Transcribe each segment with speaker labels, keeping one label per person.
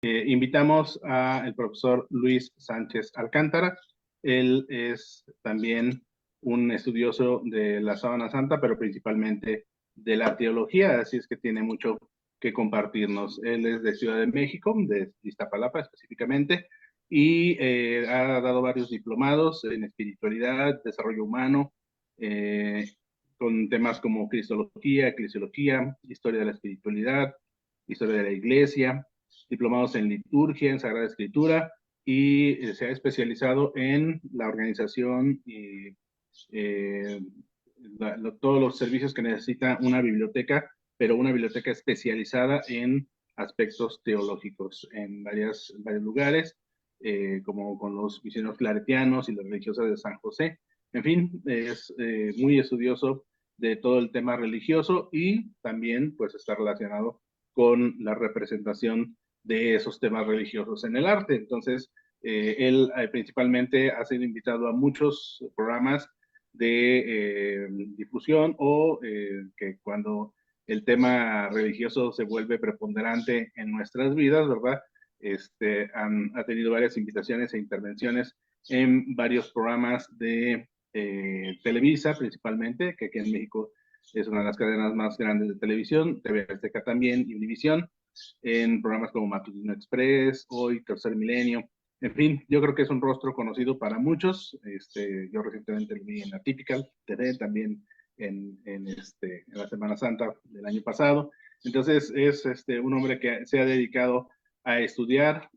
Speaker 1: Invitamos al profesor Luis Sánchez Alcántara. Él es también un estudioso de la Sábana Santa, pero principalmente de la teología, así es que tiene mucho que compartirnos. Él es de Ciudad de México, de Iztapalapa específicamente, y ha dado varios diplomados en espiritualidad, desarrollo humano, con temas como cristología, eclesiología, historia de la espiritualidad, historia de la iglesia, diplomados en liturgia, en Sagrada Escritura, y se ha especializado en la organización y todos los servicios que necesita una biblioteca, pero una biblioteca especializada en aspectos teológicos en varios lugares, como con los misioneros claretianos y las religiosas de San José. En fin, es muy estudioso de todo el tema religioso y también pues está relacionado con la representación de esos temas religiosos en el arte. Entonces, él principalmente ha sido invitado a muchos programas de difusión o que cuando el tema religioso se vuelve preponderante en nuestras vidas, ¿verdad? Ha tenido varias invitaciones e intervenciones en varios programas de Televisa, principalmente, que aquí en México es una de las cadenas más grandes de televisión, TV Azteca también y Univisión, en programas como Matutino Express, Hoy, Tercer Milenio. En fin, yo creo que es un rostro conocido para muchos. Yo recientemente lo vi en Atypical TV, también en la Semana Santa del año pasado. Entonces, es un hombre que se ha dedicado a estudiar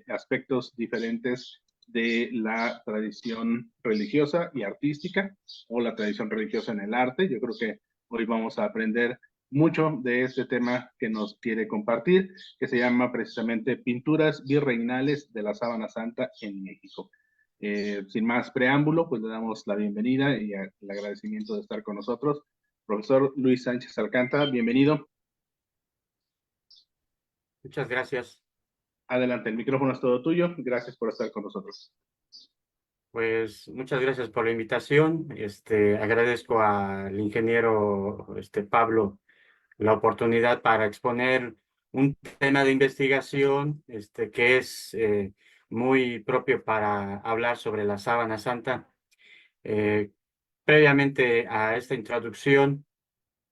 Speaker 1: aspectos diferentes de la tradición religiosa y artística, o la tradición religiosa en el arte. Yo creo que hoy vamos a aprender mucho de este tema que nos quiere compartir, que se llama precisamente Pinturas Virreinales de la Sábana Santa en México. Sin más preámbulo, pues le damos la bienvenida y el agradecimiento de estar con nosotros. Profesor Luis Sánchez Alcántara, bienvenido.
Speaker 2: Muchas gracias.
Speaker 1: Adelante, el micrófono es todo tuyo. Gracias por estar con nosotros.
Speaker 2: Pues muchas gracias por la invitación. Agradezco al ingeniero Pablo la oportunidad para exponer un tema de investigación que es muy propio para hablar sobre la Sábana Santa. Previamente a esta introducción,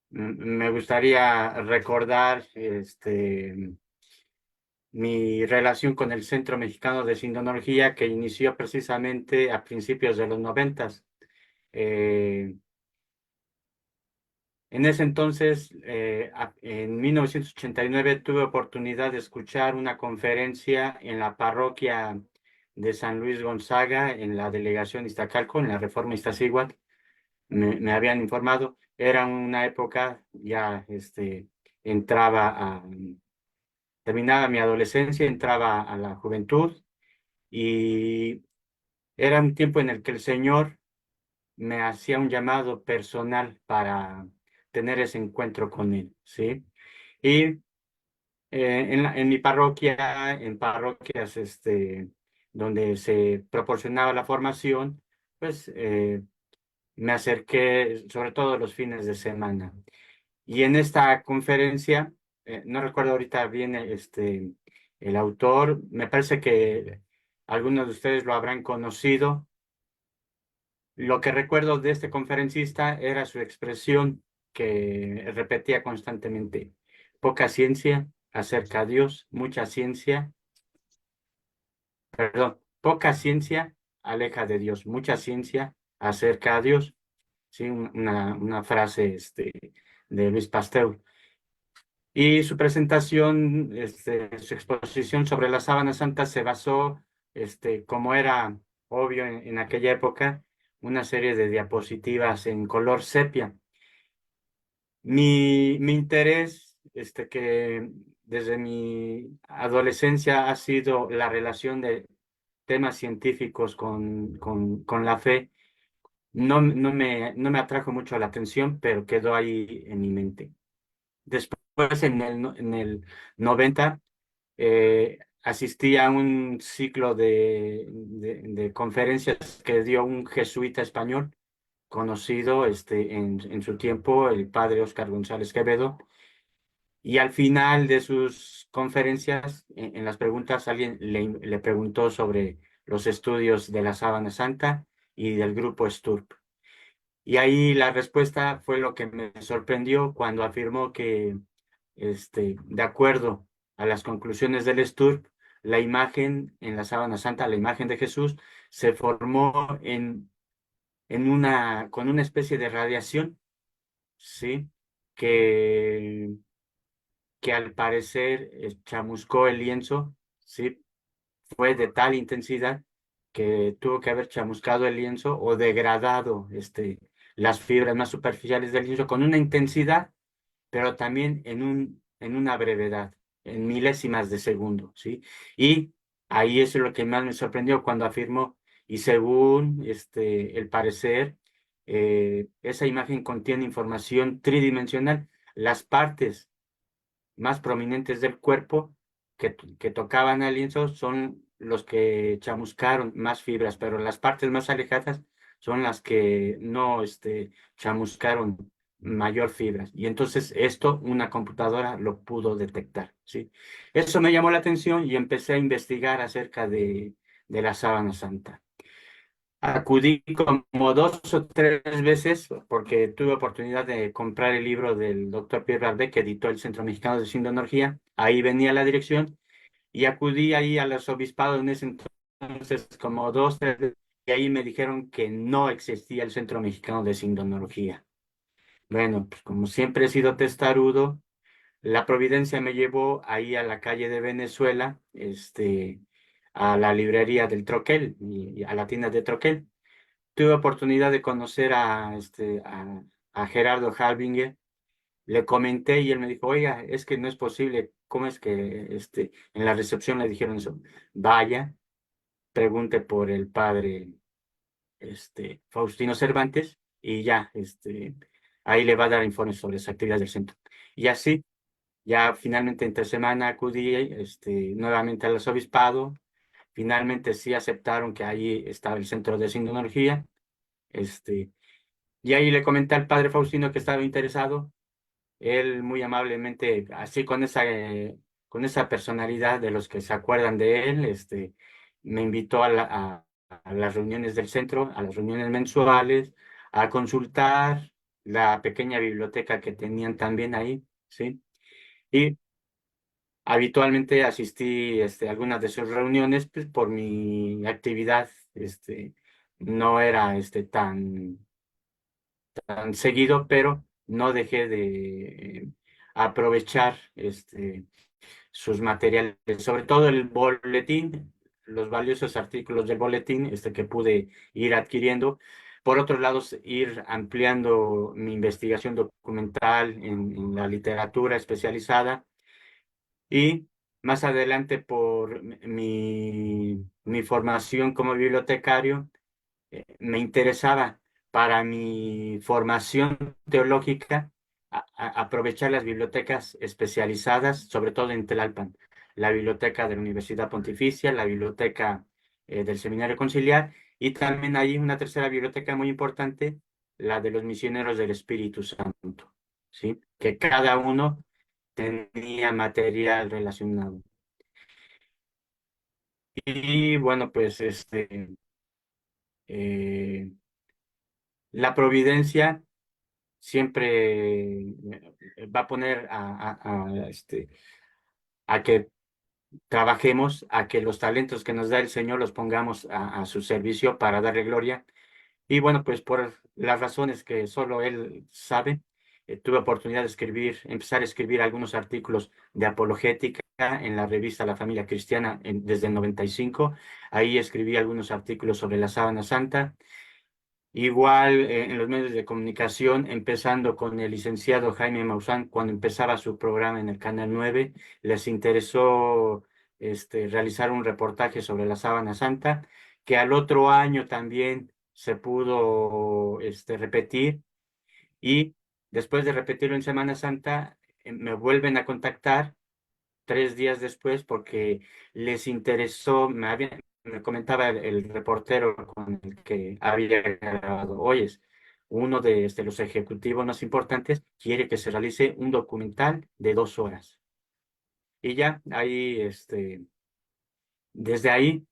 Speaker 2: me gustaría recordar mi relación con el Centro Mexicano de Sindonología, que inició precisamente a principios de los 90. En ese entonces, en 1989, tuve oportunidad de escuchar una conferencia en la parroquia de San Luis Gonzaga, en la delegación Iztacalco, en la Reforma Iztaccíhuatl. Me habían informado, era una época ya, terminaba mi adolescencia, entraba a la juventud, y era un tiempo en el que el Señor me hacía un llamado personal para tener ese encuentro con Él, ¿sí? Y en mi parroquia, en parroquias donde se proporcionaba la formación, pues me acerqué sobre todo los fines de semana. Y en esta conferencia, no recuerdo ahorita bien el autor, me parece que algunos de ustedes lo habrán conocido. Lo que recuerdo de este conferencista era su expresión que repetía constantemente: poca ciencia acerca a Dios, mucha ciencia, perdón, poca ciencia aleja de Dios, mucha ciencia acerca a Dios. Sí, una frase de Luis Pasteur. Y su presentación, su exposición sobre la Sábana Santa se basó, como era obvio en aquella época, una serie de diapositivas en color sepia. Mi interés, que desde mi adolescencia ha sido la relación de temas científicos con la fe. No me atrajo mucho la atención, pero quedó ahí en mi mente. Después, en el 90, asistí a un ciclo de conferencias que dio un jesuita español conocido en su tiempo, el padre Óscar González Quevedo, Y al final de sus conferencias, en las preguntas, alguien le preguntó sobre los estudios de la Sábana Santa y del grupo Sturp. Y ahí la respuesta fue lo que me sorprendió cuando afirmó que, de acuerdo a las conclusiones del Sturp, la imagen en la Sábana Santa, la imagen de Jesús, se formó con una especie de radiación, ¿sí? Que, que al parecer chamuscó el lienzo, ¿sí? Fue de tal intensidad que tuvo que haber chamuscado el lienzo o degradado las fibras más superficiales del lienzo con una intensidad, pero también en una brevedad, en milésimas de segundo, ¿sí? Y ahí es lo que más me sorprendió cuando afirmó, y según el parecer, esa imagen contiene información tridimensional. Las partes más prominentes del cuerpo que tocaban al lienzo son los que chamuscaron más fibras, pero las partes más alejadas son las que no chamuscaron mayor fibras. Y entonces esto una computadora lo pudo detectar, ¿sí? Eso me llamó la atención y empecé a investigar acerca de la sábana santa. Acudí como 2 o 3 veces porque tuve oportunidad de comprar el libro del doctor Pierre Bardet que editó el Centro Mexicano de Sindonología. Ahí venía la dirección y acudí ahí al arzobispado en ese entonces como 2, 3 veces y ahí me dijeron que no existía el Centro Mexicano de Sindonología. Bueno, pues como siempre he sido testarudo, la providencia me llevó ahí a la calle de Venezuela, a la librería del Troquel y a la tienda de Troquel. Tuve oportunidad de conocer a Gerardo Halbinger, le comenté y él me dijo, oiga, es que no es posible, ¿cómo es que en la recepción le dijeron eso? Vaya, pregunte por el padre Faustino Cervantes y ya, ahí le va a dar informes sobre las actividades del centro. Y así, ya finalmente entre semana acudí nuevamente al arzobispado, finalmente sí aceptaron que ahí estaba el centro de sindonología, este, y ahí le comenté al padre Faustino que estaba interesado. Él muy amablemente, así con esa personalidad de los que se acuerdan de él, me invitó a las reuniones del centro, a las reuniones mensuales, a consultar la pequeña biblioteca que tenían también ahí, ¿sí? Y habitualmente asistí a algunas de sus reuniones, pues por mi actividad, no era tan seguido, pero no dejé de aprovechar sus materiales, sobre todo el boletín, los valiosos artículos del boletín que pude ir adquiriendo. Por otro lado, ir ampliando mi investigación documental en la literatura especializada y más adelante por mi formación como bibliotecario me interesaba para mi formación teológica aprovechar las bibliotecas especializadas, sobre todo en Tlalpan, la biblioteca de la Universidad Pontificia, la biblioteca del Seminario Conciliar y también hay una tercera biblioteca muy importante, la de los misioneros del Espíritu Santo, ¿sí? Que cada uno tenía material relacionado. Y bueno, pues eh, la providencia siempre va a poner a que trabajemos, a que los talentos que nos da el Señor los pongamos a su servicio para darle gloria. Y bueno, pues por las razones que solo Él sabe, tuve oportunidad de empezar a escribir algunos artículos de apologética en la revista La Familia Cristiana desde el 95. Ahí escribí algunos artículos sobre la sábana santa. Igual en los medios de comunicación, empezando con el licenciado Jaime Maussan, cuando empezaba su programa en el Canal 9, les interesó realizar un reportaje sobre la Sábana Santa, que al otro año también se pudo repetir y después de repetirlo en Semana Santa, me vuelven a contactar 3 días después porque les interesó, me comentaba el reportero con el que había grabado, oyes, uno de los ejecutivos más importantes quiere que se realice un documental de 2 horas. Y ya ahí, desde ahí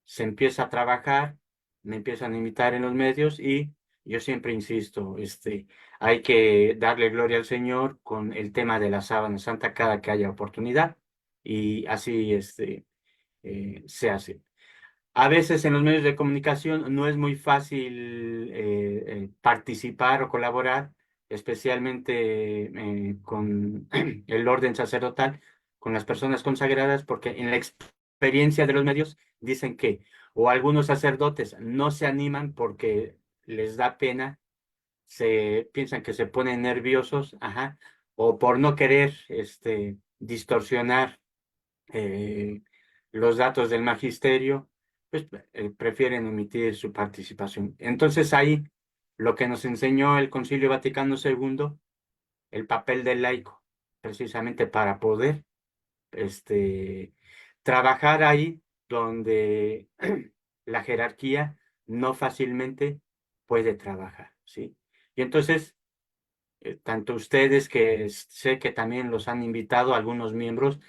Speaker 2: se empieza a trabajar, me empiezan a invitar en los medios y yo siempre insisto, hay que darle gloria al Señor con el tema de la sábana santa cada que haya oportunidad y así, se hace. A veces en los medios de comunicación no es muy fácil participar o colaborar, especialmente con el orden sacerdotal, con las personas consagradas, porque en la experiencia de los medios dicen que o algunos sacerdotes no se animan porque les da pena, se piensan que se ponen nerviosos, ajá, o por no querer distorsionar los datos del magisterio, pues prefieren omitir su participación. Entonces ahí lo que nos enseñó el Concilio Vaticano II, el papel del laico, precisamente para poder trabajar ahí donde la jerarquía no fácilmente puede trabajar, ¿sí? Y entonces, tanto ustedes que sé que también los han invitado, algunos miembros,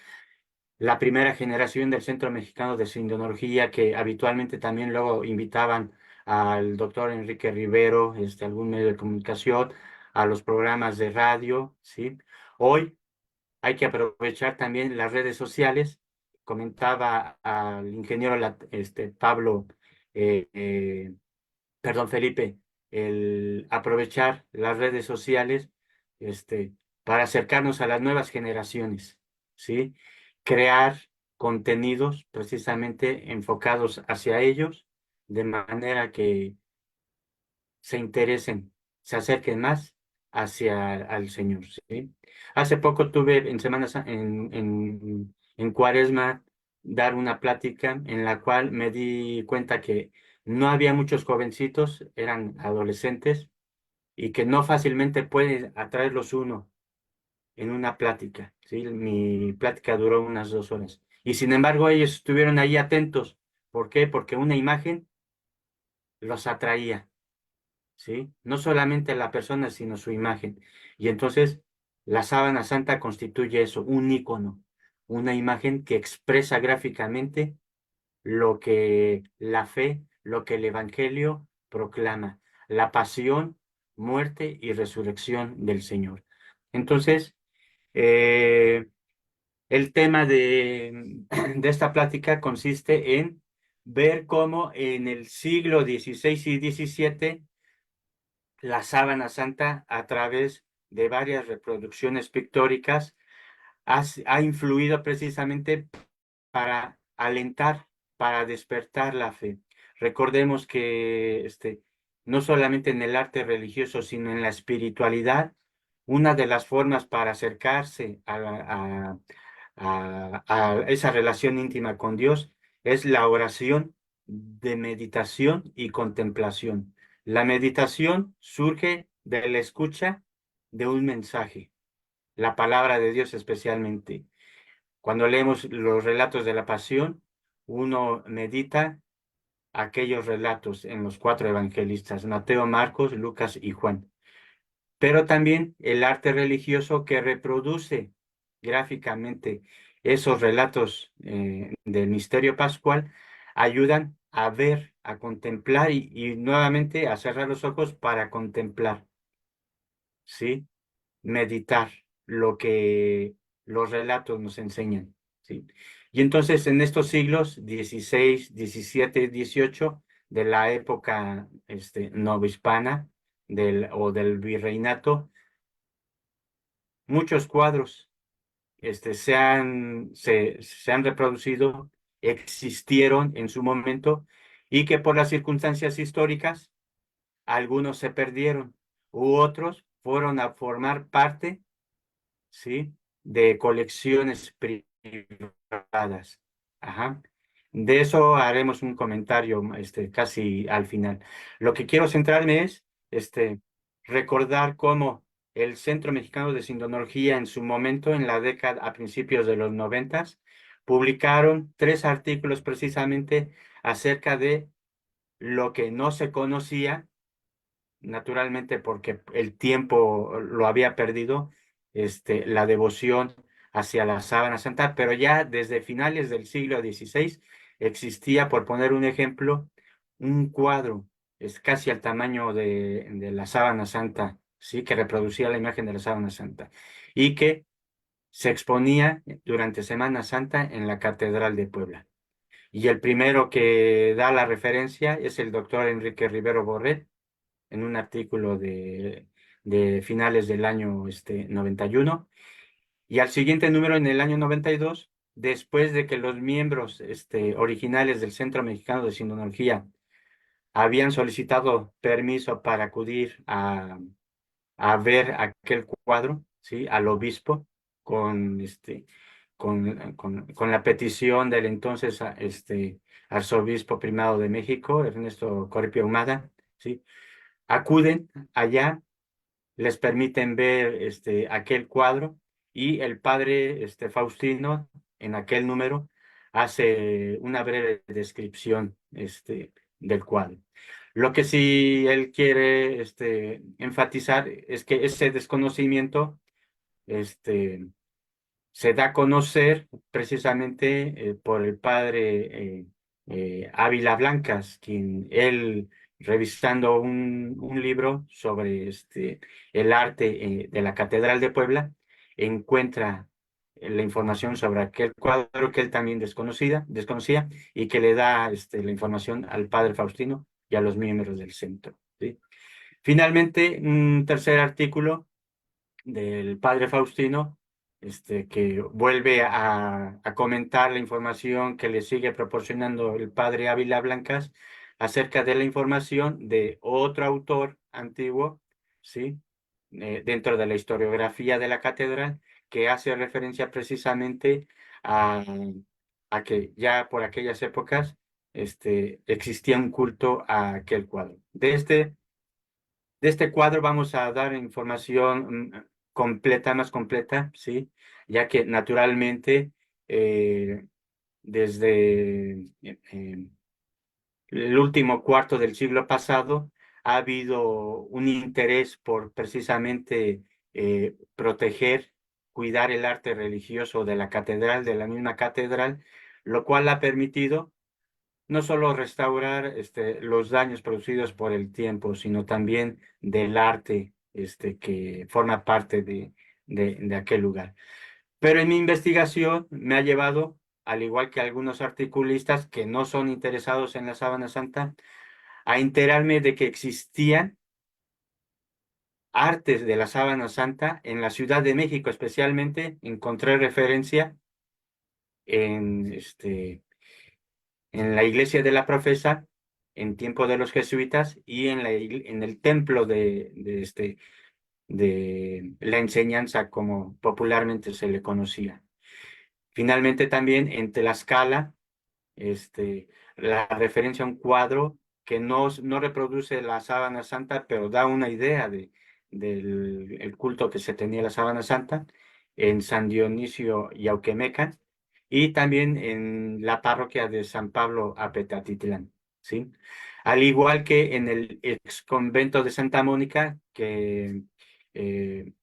Speaker 2: la primera generación del Centro Mexicano de Sindonología, que habitualmente también luego invitaban al doctor Enrique Rivero, algún medio de comunicación, a los programas de radio, ¿sí? Hoy hay que aprovechar también las redes sociales. Comentaba al ingeniero Pablo, eh, eh, perdón, Felipe, el aprovechar las redes sociales, para acercarnos a las nuevas generaciones, ¿sí? Crear contenidos precisamente enfocados hacia ellos, de manera que se interesen, se acerquen más hacia al Señor, ¿sí? Hace poco tuve en en Cuaresma dar una plática en la cual me di cuenta que no había muchos jovencitos, eran adolescentes y que no fácilmente puede atraerlos uno en una plática, ¿sí? Mi plática duró unas 2 horas y sin embargo ellos estuvieron ahí atentos. ¿Por qué? Porque una imagen los atraía. ¿Sí? No solamente la persona, sino su imagen. Y entonces la sábana santa constituye eso, un ícono, una imagen que expresa gráficamente lo que la fe, lo que el Evangelio proclama, la pasión, muerte y resurrección del Señor. Entonces, eh, el tema de esta plática consiste en ver cómo en el siglo XVI y XVII la sábana santa, a través de varias reproducciones pictóricas, ha influido precisamente para alentar, para despertar la fe. Recordemos que no solamente en el arte religioso, sino en la espiritualidad, una de las formas para acercarse a esa relación íntima con Dios es la oración de meditación y contemplación. La meditación surge de la escucha de un mensaje, la palabra de Dios especialmente. Cuando leemos los relatos de la pasión, uno medita aquellos relatos en los 4 evangelistas, Mateo, Marcos, Lucas y Juan. Pero también el arte religioso que reproduce gráficamente esos relatos del misterio pascual ayudan a ver, a contemplar y nuevamente a cerrar los ojos para contemplar, ¿sí? Meditar lo que los relatos nos enseñan, ¿sí? Y entonces en estos siglos XVI, XVII, XVIII, de la época novohispana o del virreinato, muchos cuadros se han reproducido, existieron en su momento y que por las circunstancias históricas algunos se perdieron u otros fueron a formar parte, ¿sí? De colecciones privadas. Ajá. De eso haremos un comentario casi al final. Lo que quiero centrarme es recordar cómo el Centro Mexicano de Sindonología en su momento, en la década, a principios de los 90, publicaron 3 artículos precisamente acerca de lo que no se conocía naturalmente porque el tiempo lo había perdido, la devoción hacia la sábana santa, pero ya desde finales del siglo XVI existía, por poner un ejemplo, un cuadro, es casi al tamaño de la sábana santa, ¿sí? Que reproducía la imagen de la sábana santa y que se exponía durante Semana Santa en la Catedral de Puebla. Y el primero que da la referencia es el doctor Enrique Rivero Borrell, en un artículo de finales del año 91. Y al siguiente número, en el año 92, después de que los miembros originales del Centro Mexicano de Sindonología habían solicitado permiso para acudir a ver aquel cuadro, ¿sí? Al obispo, con, con la petición del entonces arzobispo primado de México, Ernesto Corpio Ahumada, ¿sí? Acuden allá, les permiten ver aquel cuadro y el padre Faustino en aquel número hace una breve descripción del cuadro. Lo que sí él quiere enfatizar es que ese desconocimiento este, se da a conocer precisamente por el padre Ávila Blancas, quien él, revisando un libro sobre el arte de la Catedral de Puebla, encuentra la información sobre aquel cuadro que él también desconocía y que le da la información al padre Faustino y a los miembros del centro, ¿sí? Finalmente, un tercer artículo del padre Faustino, que vuelve a comentar la información que le sigue proporcionando el padre Ávila Blancas acerca de la información de otro autor antiguo, ¿sí? Dentro de la historiografía de la catedral, que hace referencia precisamente a, a que ya por aquellas épocas existía un culto a aquel cuadro. De este cuadro vamos a dar información completa, más completa, ¿sí? Ya que naturalmente desde el último cuarto del siglo pasado ha habido un interés por precisamente proteger, cuidar el arte religioso de la catedral, de la misma catedral, lo cual ha permitido no solo restaurar los daños producidos por el tiempo, sino también del arte que forma parte de aquel lugar. Pero en mi investigación me ha llevado, al igual que algunos articulistas que no son interesados en la Sábana Santa, a enterarme de que existían artes de la Sábana Santa en la Ciudad de México. Especialmente encontré referencia en en la iglesia de la Profesa en tiempo de los jesuitas y en el templo de la enseñanza, como popularmente se le conocía. Finalmente también en Tlaxcala, la referencia a un cuadro que no reproduce la sábana santa, pero da una idea del el culto que se tenía a la sábana santa en San Dionisio y Auquemeca, y también en la parroquia de San Pablo Apetatitlán, ¿sí? Al igual que en el ex convento de Santa Mónica, que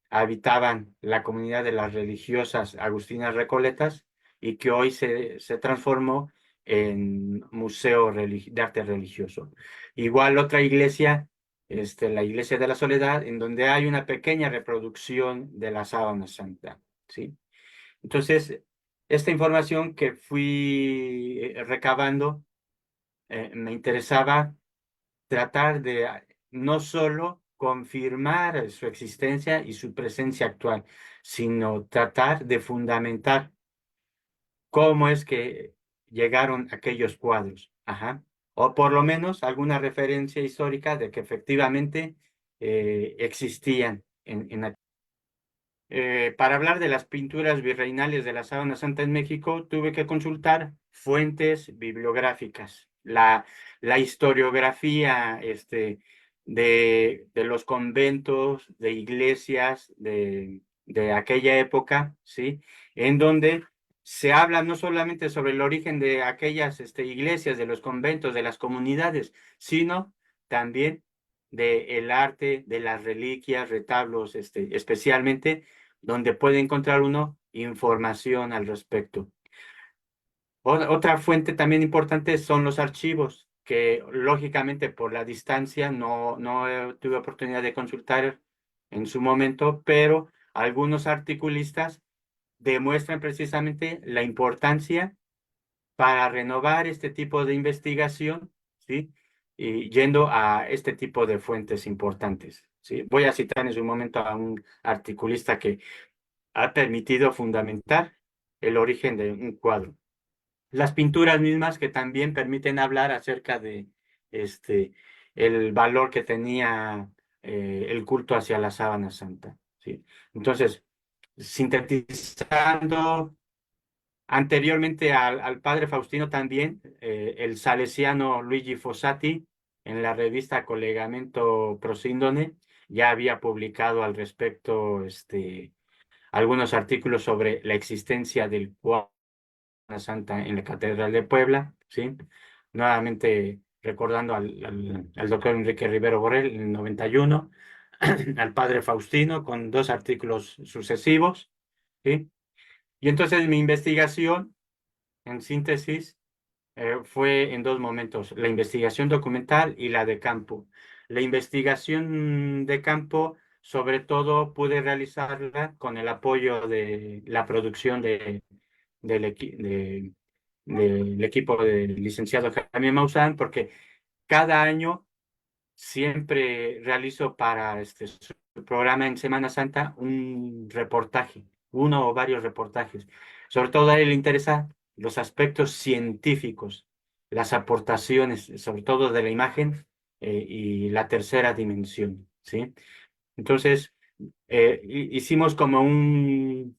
Speaker 2: habitaban la comunidad de las religiosas agustinas recoletas y que hoy se transformó en Museo de Arte Religioso. Igual otra iglesia, la Iglesia de la Soledad, en donde hay una pequeña reproducción de la sábana santa, ¿sí? Entonces, esta información que fui recabando, me interesaba tratar de no solo confirmar su existencia y su presencia actual, sino tratar de fundamentar cómo es que llegaron aquellos cuadros. Ajá. O por lo menos alguna referencia histórica de que efectivamente existían para hablar de las pinturas virreinales de la Sábana Santa en México, tuve que consultar fuentes bibliográficas. La historiografía de los conventos, de iglesias de aquella época, ¿sí? En donde se habla no solamente sobre el origen de aquellas iglesias, de los conventos, de las comunidades, sino también del arte, de las reliquias, retablos, especialmente, donde puede encontrar uno información al respecto. Otra fuente también importante son los archivos, que lógicamente por la distancia no tuve oportunidad de consultar en su momento, pero algunos articulistas demuestran precisamente la importancia para renovar este tipo de investigación, ¿sí? Y yendo a este tipo de fuentes importantes, ¿sí? Voy a citar en su momento a un articulista que ha permitido fundamentar el origen de un cuadro. Las pinturas mismas que también permiten hablar acerca de este, el valor que tenía el culto hacia la sábana santa, ¿sí? Entonces, sintetizando, anteriormente al padre Faustino también, el salesiano Luigi Fossati, en la revista Collegamento Prosindone, ya había publicado al respecto algunos artículos sobre la existencia del cuadro Santa en la Catedral de Puebla, ¿sí? Nuevamente recordando al doctor Enrique Rivero Borrell en el 91, al padre Faustino con dos artículos sucesivos, ¿sí? Y entonces mi investigación, en síntesis, fue en dos momentos, la investigación documental y la de campo. La investigación de campo, sobre todo, pude realizarla con el apoyo de la producción del, del equipo del licenciado Jaime Maussan, porque cada año siempre realizo para su programa en Semana Santa un reportaje, uno o varios reportajes. Sobre todo a él le interesa los aspectos científicos, las aportaciones, sobre todo de la imagen y la tercera dimensión, ¿sí? Entonces, hicimos como un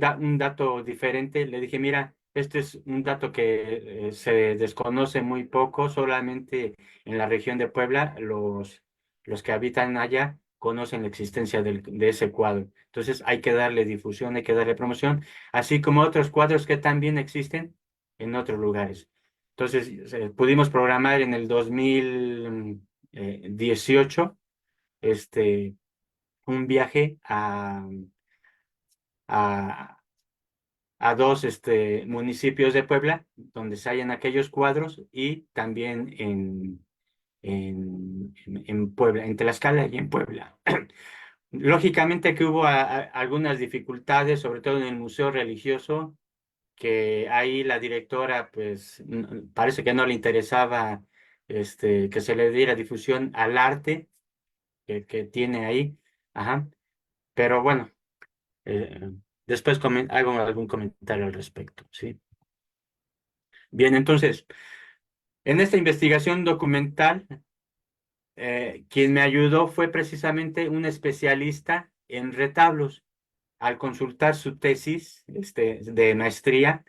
Speaker 2: dato diferente. Le dije, mira, este es un dato que se desconoce muy poco, solamente en la región de Puebla, los que habitan allá conocen la existencia de ese cuadro. Entonces hay que darle difusión, hay que darle promoción, así como otros cuadros que también existen en otros lugares. Entonces pudimos programar en el 2018 un viaje a, a dos municipios de Puebla, donde se hallan aquellos cuadros, y también en Puebla, en Tlaxcala y en Puebla. Lógicamente que hubo algunas dificultades, sobre todo en el Museo Religioso, que ahí la directora, pues, parece que no le interesaba que se le diera difusión al arte que tiene ahí. Ajá. Pero bueno, eh, después hago algún comentario al respecto, ¿sí? Bien, entonces, en esta investigación documental, quien me ayudó fue precisamente un especialista en retablos. Al consultar su tesis de maestría,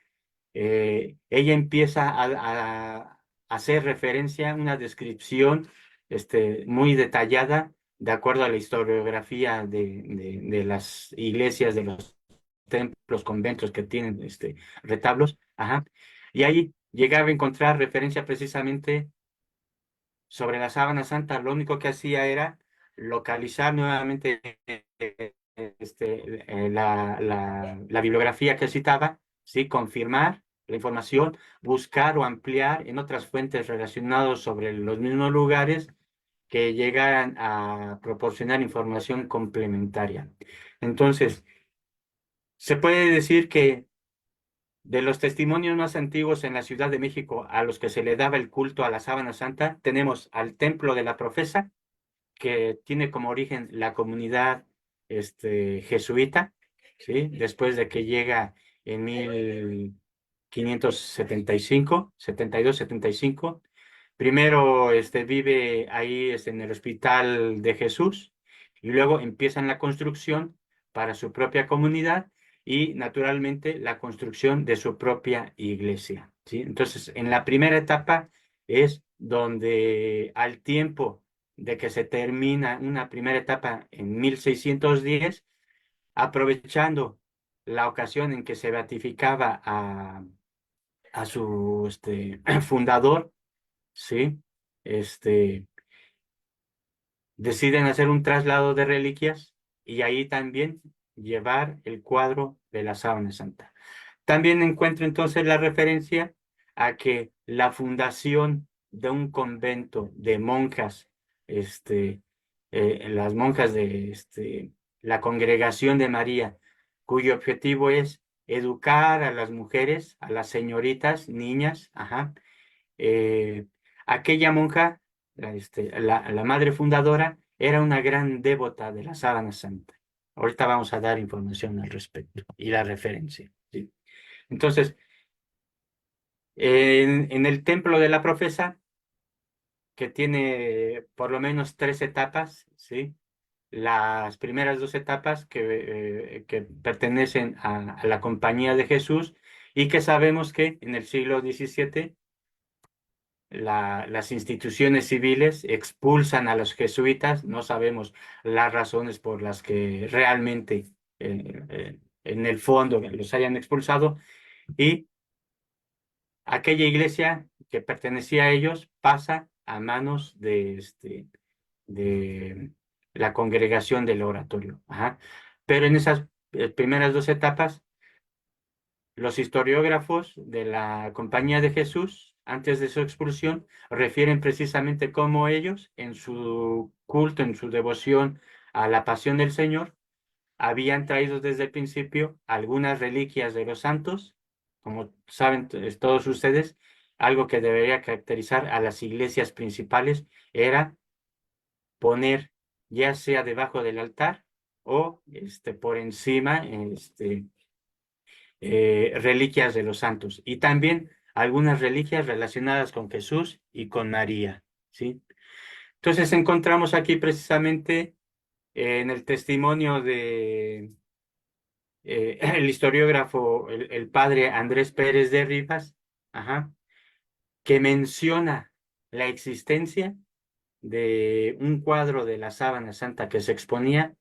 Speaker 2: ella empieza a hacer referencia a una descripción muy detallada de acuerdo a la historiografía de las iglesias, de los templos, conventos que tienen retablos. Ajá. Y ahí llegaba a encontrar referencia precisamente sobre la sábana santa. Lo único que hacía era localizar nuevamente la bibliografía que citaba, ¿sí? Confirmar la información, buscar o ampliar en otras fuentes relacionadas sobre los mismos lugares que llegaran a proporcionar información complementaria. Entonces, se puede decir que de los testimonios más antiguos en la Ciudad de México a los que se le daba el culto a la sábana santa, tenemos al Templo de la Profesa, que tiene como origen la comunidad jesuita, ¿sí? Después de que llega en 1575, 72, 75. Primero vive ahí en el Hospital de Jesús y luego empiezan la construcción para su propia comunidad y naturalmente la construcción de su propia iglesia, ¿sí? Entonces, en la primera etapa es donde al tiempo de que se termina una primera etapa en 1610, aprovechando la ocasión en que se beatificaba a su fundador, ¿sí? Este, deciden hacer un traslado de reliquias y ahí también llevar el cuadro de la sábana santa. También encuentro entonces la referencia a que la fundación de un convento de monjas, las monjas de la Congregación de María, cuyo objetivo es educar a las mujeres, a las señoritas, niñas, ajá. Eh, aquella monja, la madre fundadora, era una gran devota de la sábana santa. Ahorita vamos a dar información al respecto y la referencia. ¿Sí? Entonces, en el templo de la profesa, que tiene por lo menos 3 etapas, ¿sí? Las primeras 2 etapas que pertenecen a la Compañía de Jesús y que sabemos que en el siglo XVII las instituciones civiles expulsan a los jesuitas, no sabemos las razones por las que realmente en el fondo los hayan expulsado, y aquella iglesia que pertenecía a ellos pasa a manos de la congregación del oratorio. Ajá. Pero en esas primeras 2 etapas, los historiógrafos de la Compañía de Jesús, antes de su expulsión, refieren precisamente cómo ellos, en su culto, en su devoción a la pasión del Señor, habían traído desde el principio algunas reliquias de los santos, como saben todos ustedes, algo que debería caracterizar a las iglesias principales era poner ya sea debajo del altar o por encima reliquias de los santos y también algunas reliquias relacionadas con Jesús y con María, ¿sí? Entonces encontramos aquí precisamente en el testimonio de el historiógrafo, el padre Andrés Pérez de Rivas, ajá, que menciona la existencia de un cuadro de la sábana santa que se exponía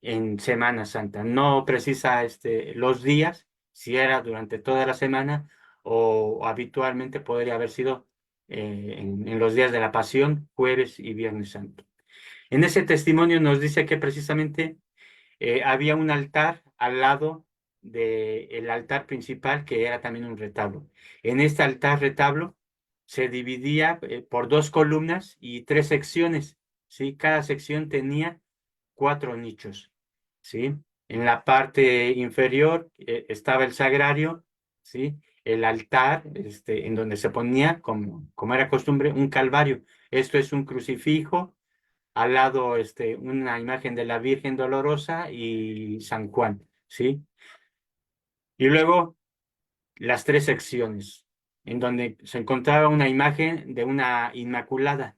Speaker 2: en Semana Santa. No precisa los días, si era durante toda la semana o habitualmente podría haber sido en los días de la Pasión, jueves y Viernes Santo. En ese testimonio nos dice que precisamente había un altar al lado del altar principal que era también un retablo. En este altar retablo se dividía por 2 columnas y 3 secciones, ¿sí? Cada sección tenía 4 nichos, ¿sí? En la parte inferior estaba el sagrario, ¿sí? El altar, en donde se ponía, como era costumbre, un calvario. Esto es un crucifijo, al lado una imagen de la Virgen Dolorosa y San Juan, ¿sí? Y luego las 3 secciones, en donde se encontraba una imagen de una Inmaculada,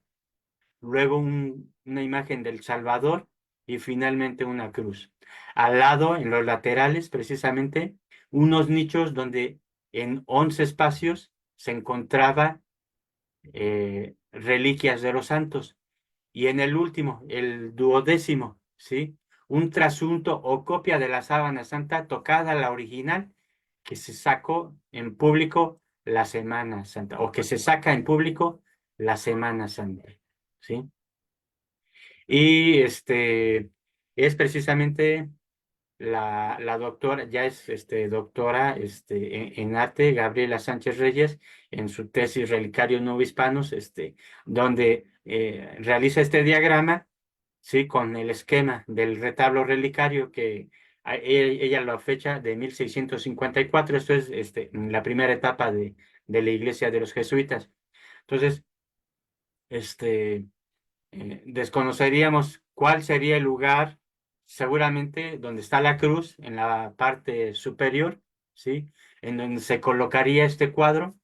Speaker 2: luego una imagen del Salvador y finalmente una cruz. Al lado, en los laterales, precisamente, unos nichos donde en 11 espacios se encontraba reliquias de los santos. Y en el último, el 12º, ¿sí? Un trasunto o copia de la sábana santa tocada, la original, que se sacó en público la Semana Santa, o que se saca en público la Semana Santa, ¿sí? Y es precisamente la doctora, ya es doctora en arte, Gabriela Sánchez Reyes, en su tesis Relicarios No Hispanos, donde realiza este diagrama, ¿sí? Con el esquema del retablo relicario que ella lo fecha de 1654. Esto es la primera etapa de la iglesia de los jesuitas. Entonces, este desconoceríamos cuál sería el lugar, seguramente donde está la cruz, en la parte superior, ¿sí? En donde se colocaría este cuadro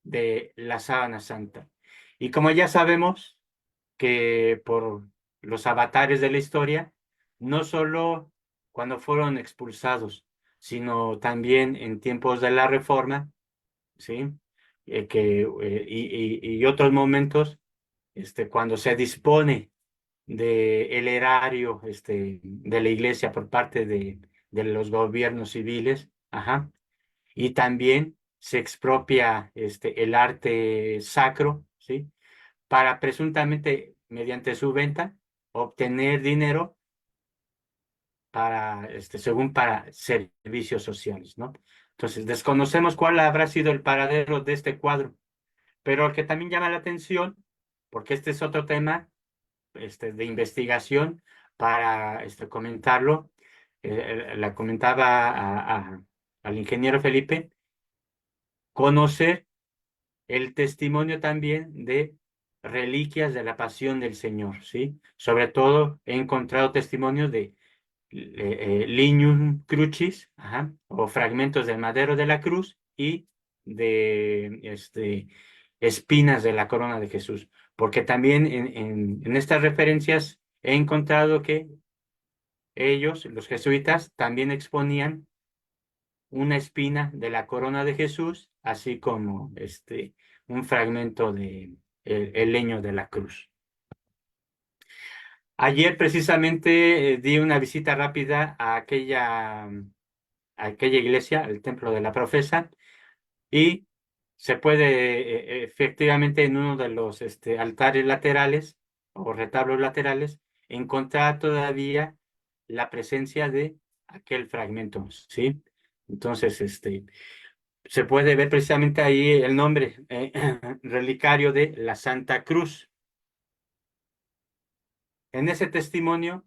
Speaker 2: de la sábana santa. Y como ya sabemos que por los avatares de la historia, no solo cuando fueron expulsados, sino también en tiempos de la Reforma, ¿sí? Y otros momentos, cuando se dispone del erario de la iglesia por parte de los gobiernos civiles, ajá, y también se expropia el arte sacro, ¿sí? Para presuntamente, mediante su venta, obtener dinero para, según para servicios sociales, ¿no? Entonces, desconocemos cuál habrá sido el paradero de este cuadro, pero el que también llama la atención, porque este es otro tema, de investigación para, comentarlo, la comentaba al ingeniero Felipe, conocer el testimonio también de reliquias de la pasión del Señor, ¿sí? Sobre todo he encontrado testimonios de lignum crucis, ajá, o fragmentos del madero de la cruz y de espinas de la corona de Jesús. Porque también en estas referencias he encontrado que ellos, los jesuitas, también exponían una espina de la corona de Jesús, así como un fragmento de el leño de la cruz. Ayer precisamente di una visita rápida a aquella iglesia, el Templo de la Profesa, y se puede efectivamente en uno de los altares laterales o retablos laterales encontrar todavía la presencia de aquel fragmento, ¿sí? Entonces, se puede ver precisamente ahí el nombre relicario de la Santa Cruz. En ese testimonio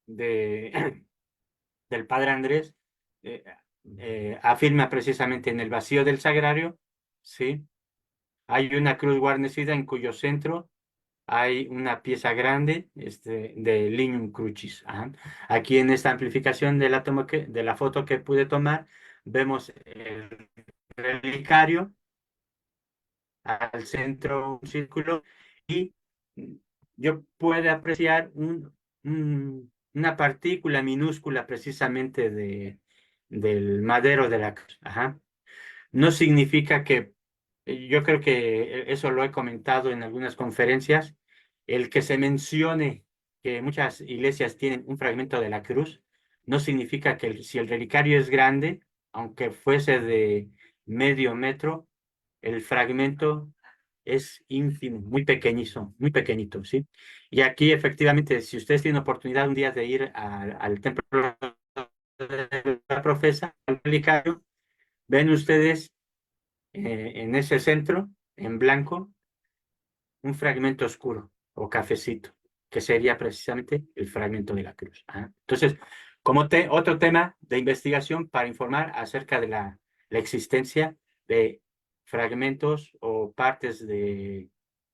Speaker 2: de, del Padre Andrés, eh, afirma precisamente en el vacío del sagrario, ¿sí? Hay una cruz guarnecida en cuyo centro hay una pieza grande de lignum crucis. Ajá. Aquí en esta amplificación de de la foto que pude tomar, vemos el relicario, al centro un círculo, y yo puedo apreciar una partícula minúscula precisamente del madero de la cruz. Ajá. No significa que, yo creo que eso lo he comentado en algunas conferencias, el que se mencione que muchas iglesias tienen un fragmento de la cruz, no significa que si el relicario es grande, aunque fuese de medio metro, el fragmento es ínfimo, muy pequeñito, ¿sí? Y aquí efectivamente, si ustedes tienen oportunidad un día de ir al templo de la profesa, al relicario, ven ustedes en ese centro, en blanco, un fragmento oscuro o cafecito, que sería precisamente el fragmento de la cruz. Ajá. Entonces, como otro tema de investigación para informar acerca de la existencia de fragmentos o partes de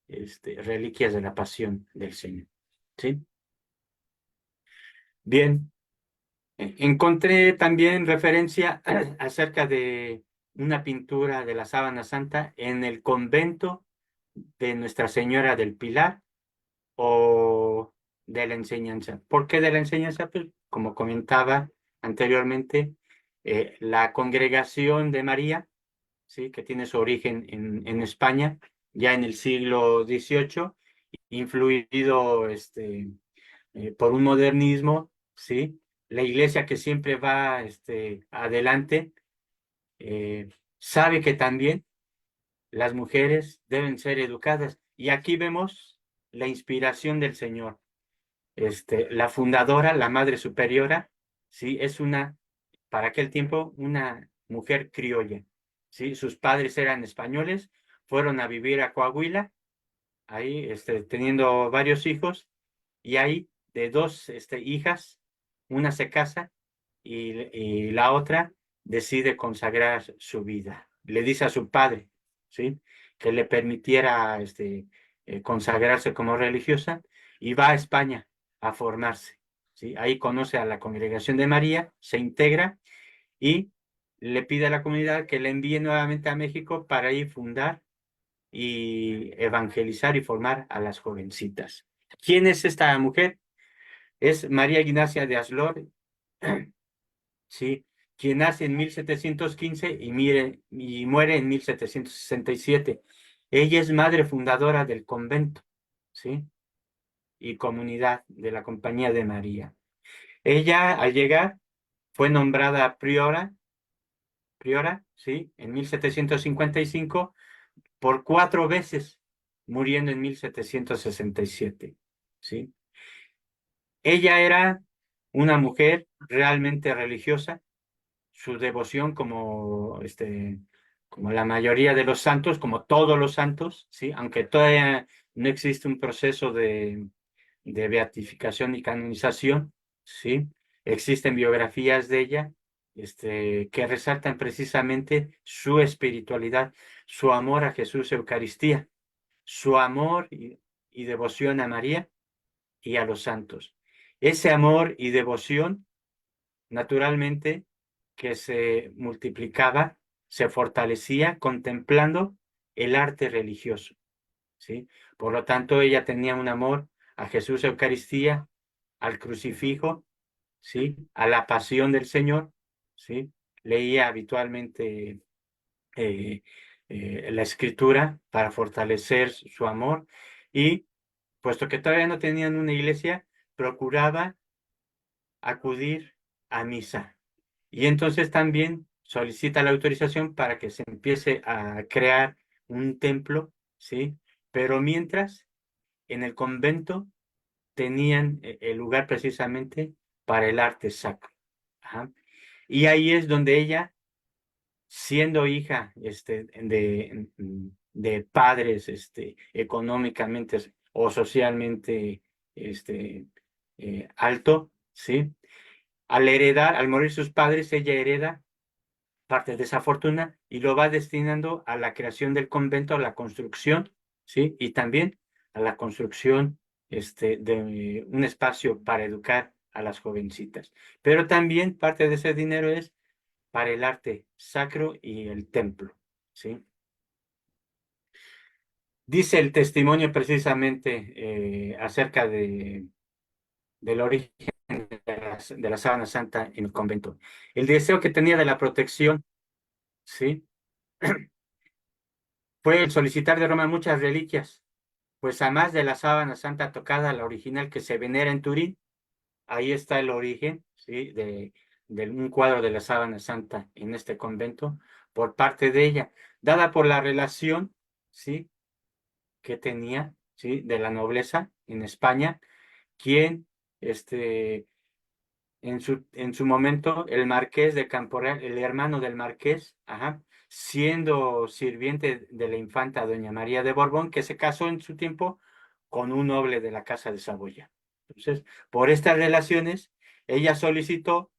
Speaker 2: reliquias de la pasión del Señor. ¿Sí? Bien, encontré también referencia acerca de una pintura de la Sábana Santa en el convento de Nuestra Señora del Pilar o de la enseñanza. ¿Por qué de la enseñanza? Pues como comentaba anteriormente, la congregación de María, ¿sí? Que tiene su origen en España, ya en el siglo XVIII, influido por un modernismo, ¿sí? La iglesia que siempre va adelante, sabe que también las mujeres deben ser educadas. Y aquí vemos la inspiración del Señor. La fundadora, la Madre Superiora, ¿sí? Es para aquel tiempo, una mujer criolla, ¿sí? Sus padres eran españoles, fueron a vivir a Coahuila, ahí teniendo varios hijos, y ahí de dos hijas, una se casa y la otra decide consagrar su vida. Le dice a su padre, ¿sí? Que le permitiera consagrarse como religiosa y va a España a formarse, ¿sí? Ahí conoce a la Congregación de María, se integra y le pide a la comunidad que le envíe nuevamente a México para ir fundar y evangelizar y formar a las jovencitas. ¿Quién es esta mujer? Es María Ignacia de Aslor, ¿sí? Quien nace en 1715 y muere en 1767. Ella es madre fundadora del convento, ¿sí? Y comunidad de la Compañía de María. Ella, al llegar, fue nombrada priora, ¿sí? En 1755 por 4 veces, muriendo en 1767, ¿sí? Ella era una mujer realmente religiosa. Su devoción, como la mayoría de los santos, como todos los santos, ¿sí? Aunque todavía no existe un proceso de beatificación y canonización, ¿sí? Existen biografías de ella, que resaltan precisamente su espiritualidad, su amor a Jesús Eucaristía, su amor y devoción a María y a los santos. Ese amor y devoción, naturalmente, que se multiplicaba, se fortalecía contemplando el arte religioso, ¿sí? Por lo tanto, ella tenía un amor a Jesús Eucaristía, al crucifijo, ¿sí? A la pasión del Señor, ¿sí? Leía habitualmente eh, la escritura para fortalecer su amor y, puesto que todavía no tenían una iglesia, procuraba acudir a misa. Y entonces también solicita la autorización para que se empiece a crear un templo, ¿sí? Pero mientras, en el convento tenían el lugar precisamente para el arte sacro. Ajá. Y ahí es donde ella, siendo hija de padres económicamente o socialmente alto, ¿sí? Al morir sus padres, ella hereda parte de esa fortuna y lo va destinando a la creación del convento, a la construcción, ¿sí? Y también a la construcción de un espacio para educar a las jovencitas. Pero también parte de ese dinero es para el arte sacro y el templo, ¿sí? Dice el testimonio precisamente acerca del origen de la sábana santa en el convento. El deseo que tenía de la protección, ¿sí? Fue el solicitar de Roma muchas reliquias, pues además de la sábana santa tocada, la original que se venera en Turín, ahí está el origen, ¿sí? de un cuadro de la sábana santa en este convento, por parte de ella, dada por la relación, ¿sí? que tenía, ¿sí? de la nobleza en España, quien, en su momento, el marqués de Camporreal, el hermano del marqués, ajá, siendo sirviente de la infanta doña María de Borbón, que se casó en su tiempo con un noble de la Casa de Saboya. Entonces, por estas relaciones, ella solicitó,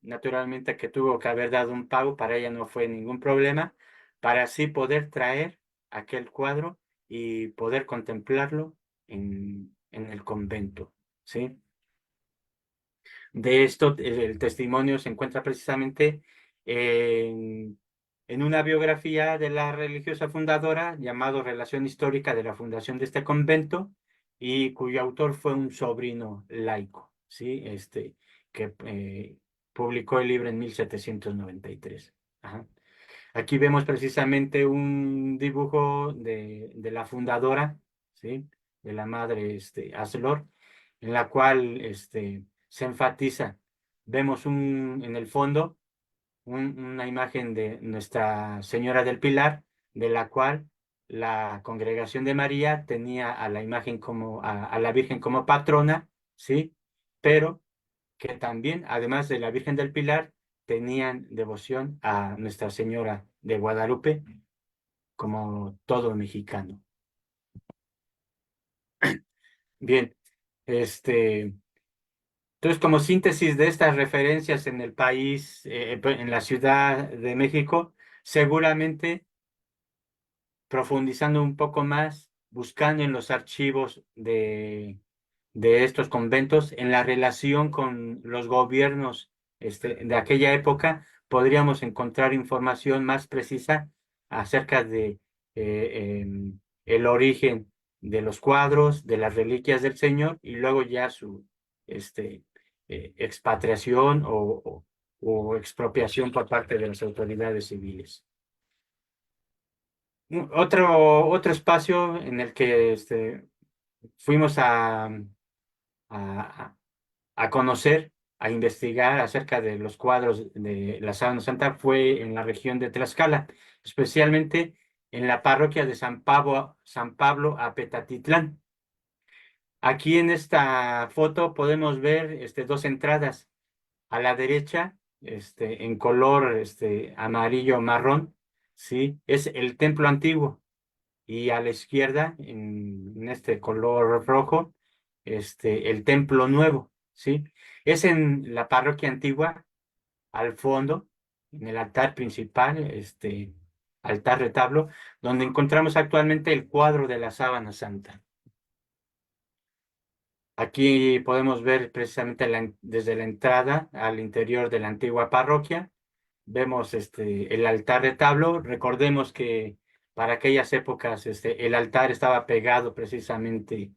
Speaker 2: naturalmente que tuvo que haber dado un pago, para ella no fue ningún problema, para así poder traer aquel cuadro y poder contemplarlo en el convento, ¿sí? De esto, el testimonio se encuentra precisamente en una biografía de la religiosa fundadora llamado Relación Histórica de la Fundación de este convento y cuyo autor fue un sobrino laico, ¿sí? Que publicó el libro en 1793. Ajá. Aquí vemos precisamente un dibujo de la fundadora, ¿sí? De la madre Aslor, en la cual se enfatiza. Vemos en el fondo una imagen de Nuestra Señora del Pilar, de la cual la Congregación de María tenía a la imagen a la Virgen como patrona, ¿sí? Pero que también, además de la Virgen del Pilar, tenían devoción a Nuestra Señora de Guadalupe, como todo mexicano. Bien, entonces, como síntesis de estas referencias en el país, en la Ciudad de México, seguramente profundizando un poco más, buscando en los archivos de estos conventos, en la relación con los gobiernos de aquella época, podríamos encontrar información más precisa acerca de el origen de los cuadros, de las reliquias del Señor y luego ya su este, expatriación o expropiación por parte de las autoridades civiles. Otro espacio en el que fuimos a, a conocer, a investigar acerca de los cuadros de la Sábana Santa fue en la región de Tlaxcala, especialmente en la parroquia de San Pablo Apetatitlán. Aquí en esta foto podemos ver dos entradas. A la derecha, en color amarillo marrón, ¿sí? Es el templo antiguo. Y a la izquierda, en este color rojo, el templo nuevo, ¿sí? Es en la parroquia antigua, al fondo, en el altar principal, altar retablo, donde encontramos actualmente el cuadro de la sábana santa. Aquí podemos ver precisamente desde la entrada al interior de la antigua parroquia. Vemos el altar retablo. Recordemos que para aquellas épocas el altar estaba pegado precisamente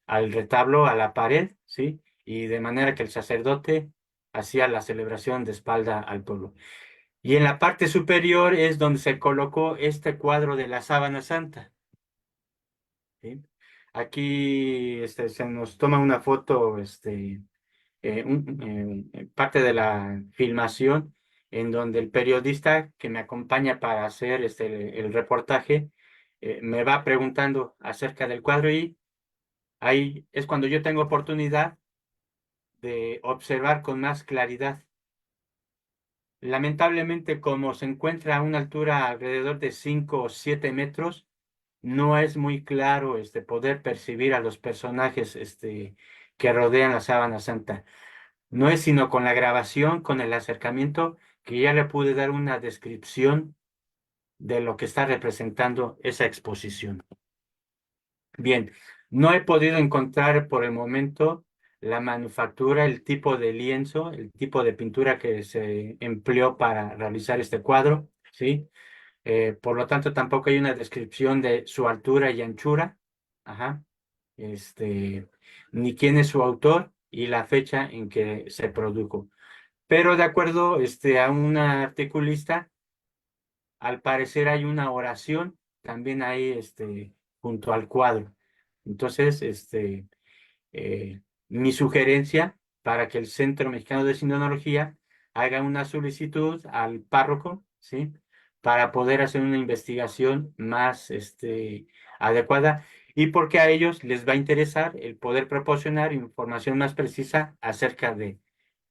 Speaker 2: al retablo, a la pared, ¿sí? Y de manera que el sacerdote hacía la celebración de espalda al pueblo. Y en la parte superior es donde se colocó este cuadro de la sábana santa, ¿sí? Aquí se nos toma una foto, parte de la filmación en donde el periodista que me acompaña para hacer el reportaje me va preguntando acerca del cuadro y ahí es cuando yo tengo oportunidad de observar con más claridad. Lamentablemente, como se encuentra a una altura alrededor de 5 o 7 metros, no es muy claro poder percibir a los personajes que rodean la sábana santa. No es sino con la grabación, con el acercamiento, que ya le pude dar una descripción de lo que está representando esa exposición. Bien, no he podido encontrar por el momento la manufactura, el tipo de lienzo, el tipo de pintura que se empleó para realizar este cuadro, ¿sí? Por lo tanto, tampoco hay una descripción de su altura y anchura, ajá, ni quién es su autor y la fecha en que se produjo. Pero de acuerdo a una articulista, al parecer hay una oración también ahí junto al cuadro. Entonces, mi sugerencia para que el Centro Mexicano de Sindonología haga una solicitud al párroco, ¿sí? Para poder hacer una investigación más adecuada y porque a ellos les va a interesar el poder proporcionar información más precisa acerca de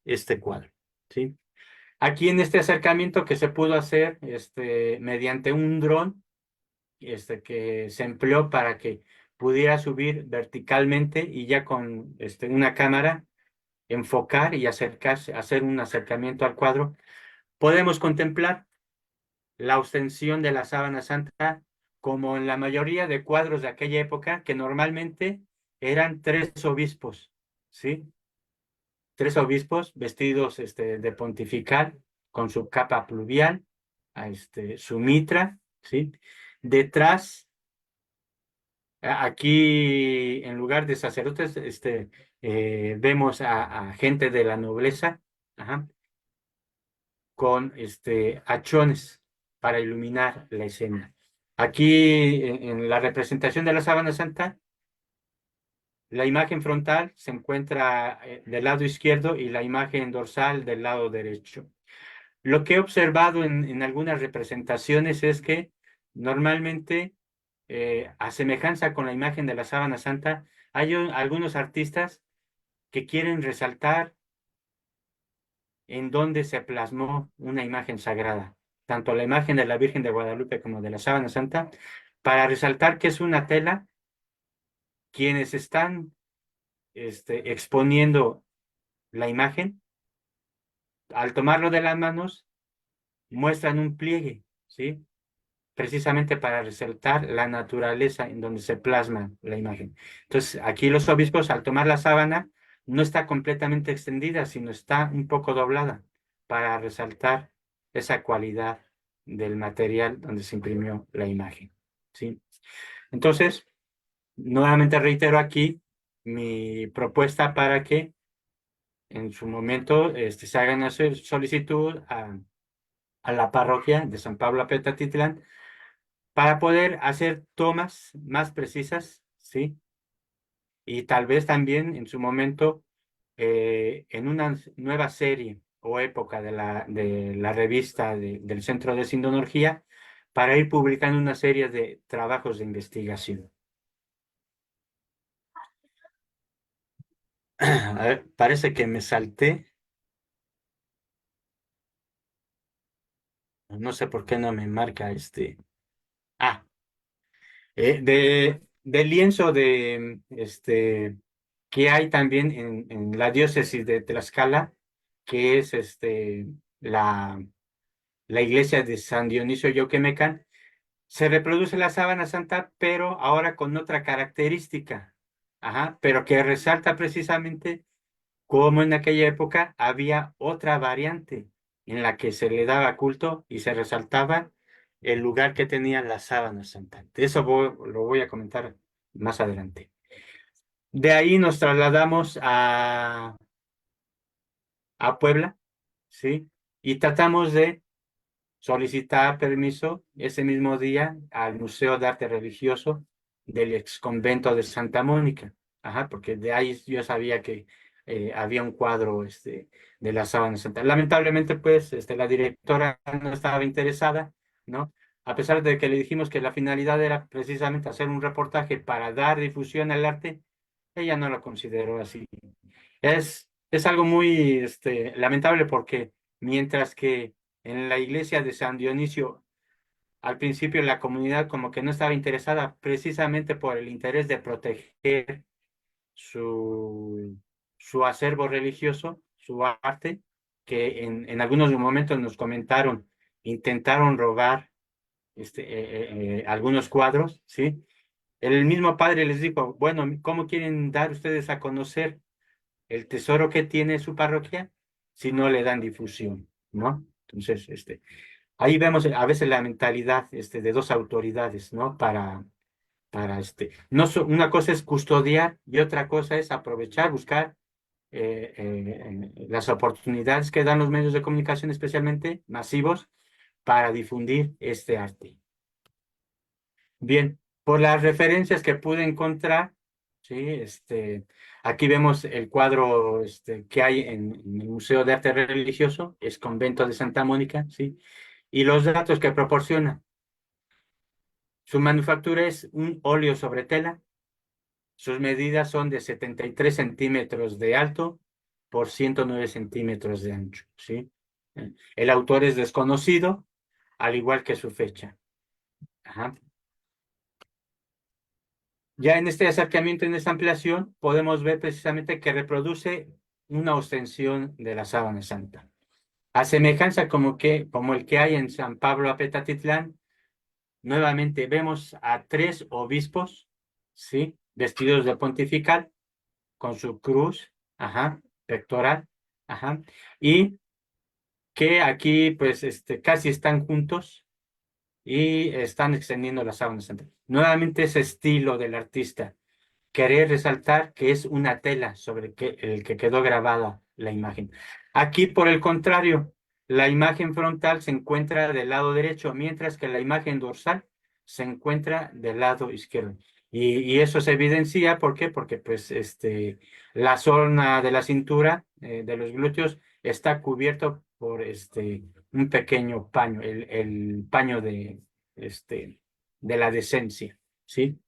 Speaker 2: este cuadro, ¿sí? Aquí en este acercamiento que se pudo hacer mediante un dron que se empleó para que pudiera subir verticalmente y ya con una cámara enfocar y acercarse, hacer un acercamiento al cuadro, podemos contemplar la ostensión de la sábana santa como en la mayoría de cuadros de aquella época, que normalmente eran tres obispos, ¿sí? Tres obispos vestidos de pontifical, con su capa pluvial, su mitra, ¿sí? Detrás, aquí en lugar de sacerdotes, vemos a gente de la nobleza, ajá, con hachones para iluminar la escena. Aquí en la representación de la sábana santa, la imagen frontal se encuentra del lado izquierdo y la imagen dorsal del lado derecho. Lo que he observado en algunas representaciones es que normalmente, a semejanza con la imagen de la sábana santa, hay algunos artistas que quieren resaltar en dónde se plasmó una imagen sagrada, tanto la imagen de la Virgen de Guadalupe como de la sábana santa, para resaltar que es una tela. Quienes están exponiendo la imagen, al tomarlo de las manos, muestran un pliegue, ¿sí? Precisamente para resaltar la naturaleza en donde se plasma la imagen. Entonces, aquí los obispos, al tomar la sábana, no está completamente extendida, sino está un poco doblada para resaltar esa cualidad del material donde se imprimió la imagen, ¿sí? Entonces, nuevamente reitero aquí mi propuesta para que en su momento se haga una solicitud a la parroquia de San Pablo Apetatitlán para poder hacer tomas más precisas, ¿sí? Y tal vez también en su momento, en una nueva serie o época de la revista del Centro de Sindonología, para ir publicando una serie de trabajos de investigación. A ver, parece que me salté. No sé por qué no me marca este. Ah, del lienzo de que hay también en la diócesis de Tlaxcala, que es la, la iglesia de San Dionisio Yoquemecan. Se reproduce la sábana santa, pero ahora con otra característica, ajá, pero que resalta precisamente cómo en aquella época había otra variante en la que se le daba culto y se resaltaba el lugar que tenía la sábana santa. De eso lo voy a comentar más adelante. De ahí nos trasladamos a Puebla, ¿sí? Y tratamos de solicitar permiso ese mismo día al Museo de Arte Religioso del ex convento de Santa Mónica. Ajá, porque de ahí yo sabía que había un cuadro de la sábana santa. Lamentablemente, pues, la directora no estaba interesada, ¿no? A pesar de que le dijimos que la finalidad era precisamente hacer un reportaje para dar difusión al arte, ella no lo consideró así. Es algo muy lamentable porque mientras que en la iglesia de San Dionisio, al principio la comunidad como que no estaba interesada precisamente por el interés de proteger su, su acervo religioso, su arte, que en algunos momentos nos comentaron, intentaron robar algunos cuadros, ¿sí? El mismo padre les dijo, bueno, ¿cómo quieren dar ustedes a conocer el tesoro que tiene su parroquia si no le dan difusión, ¿no? Entonces, ahí vemos a veces la mentalidad de dos autoridades, ¿no? No una cosa es custodiar y otra cosa es aprovechar, buscar las oportunidades que dan los medios de comunicación, especialmente masivos, para difundir este arte. Bien, por las referencias que pude encontrar, sí, aquí vemos el cuadro que hay en el Museo de Arte Religioso, es Convento de Santa Mónica, sí, y los datos que proporciona. Su manufactura es un óleo sobre tela. Sus medidas son de 73 centímetros de alto por 109 centímetros de ancho, ¿sí? El autor es desconocido, al igual que su fecha. Ajá. Ya en este acercamiento, en esta ampliación, podemos ver precisamente que reproduce una ostensión de la sábana santa. A semejanza como el que hay en San Pablo Apetatitlán, nuevamente vemos a tres obispos, ¿sí? Vestidos de pontifical, con su cruz, ajá, pectoral, ajá, y que aquí, pues, casi están juntos y están extendiendo la sábana santa. Nuevamente ese estilo del artista querer resaltar que es una tela sobre el que quedó grabada la imagen. Aquí, por el contrario, la imagen frontal se encuentra del lado derecho, mientras que la imagen dorsal se encuentra del lado izquierdo. Y eso se evidencia, ¿por qué? Porque pues la zona de la cintura, de los glúteos, está cubierto por un pequeño paño, el paño de la decencia, ¿sí?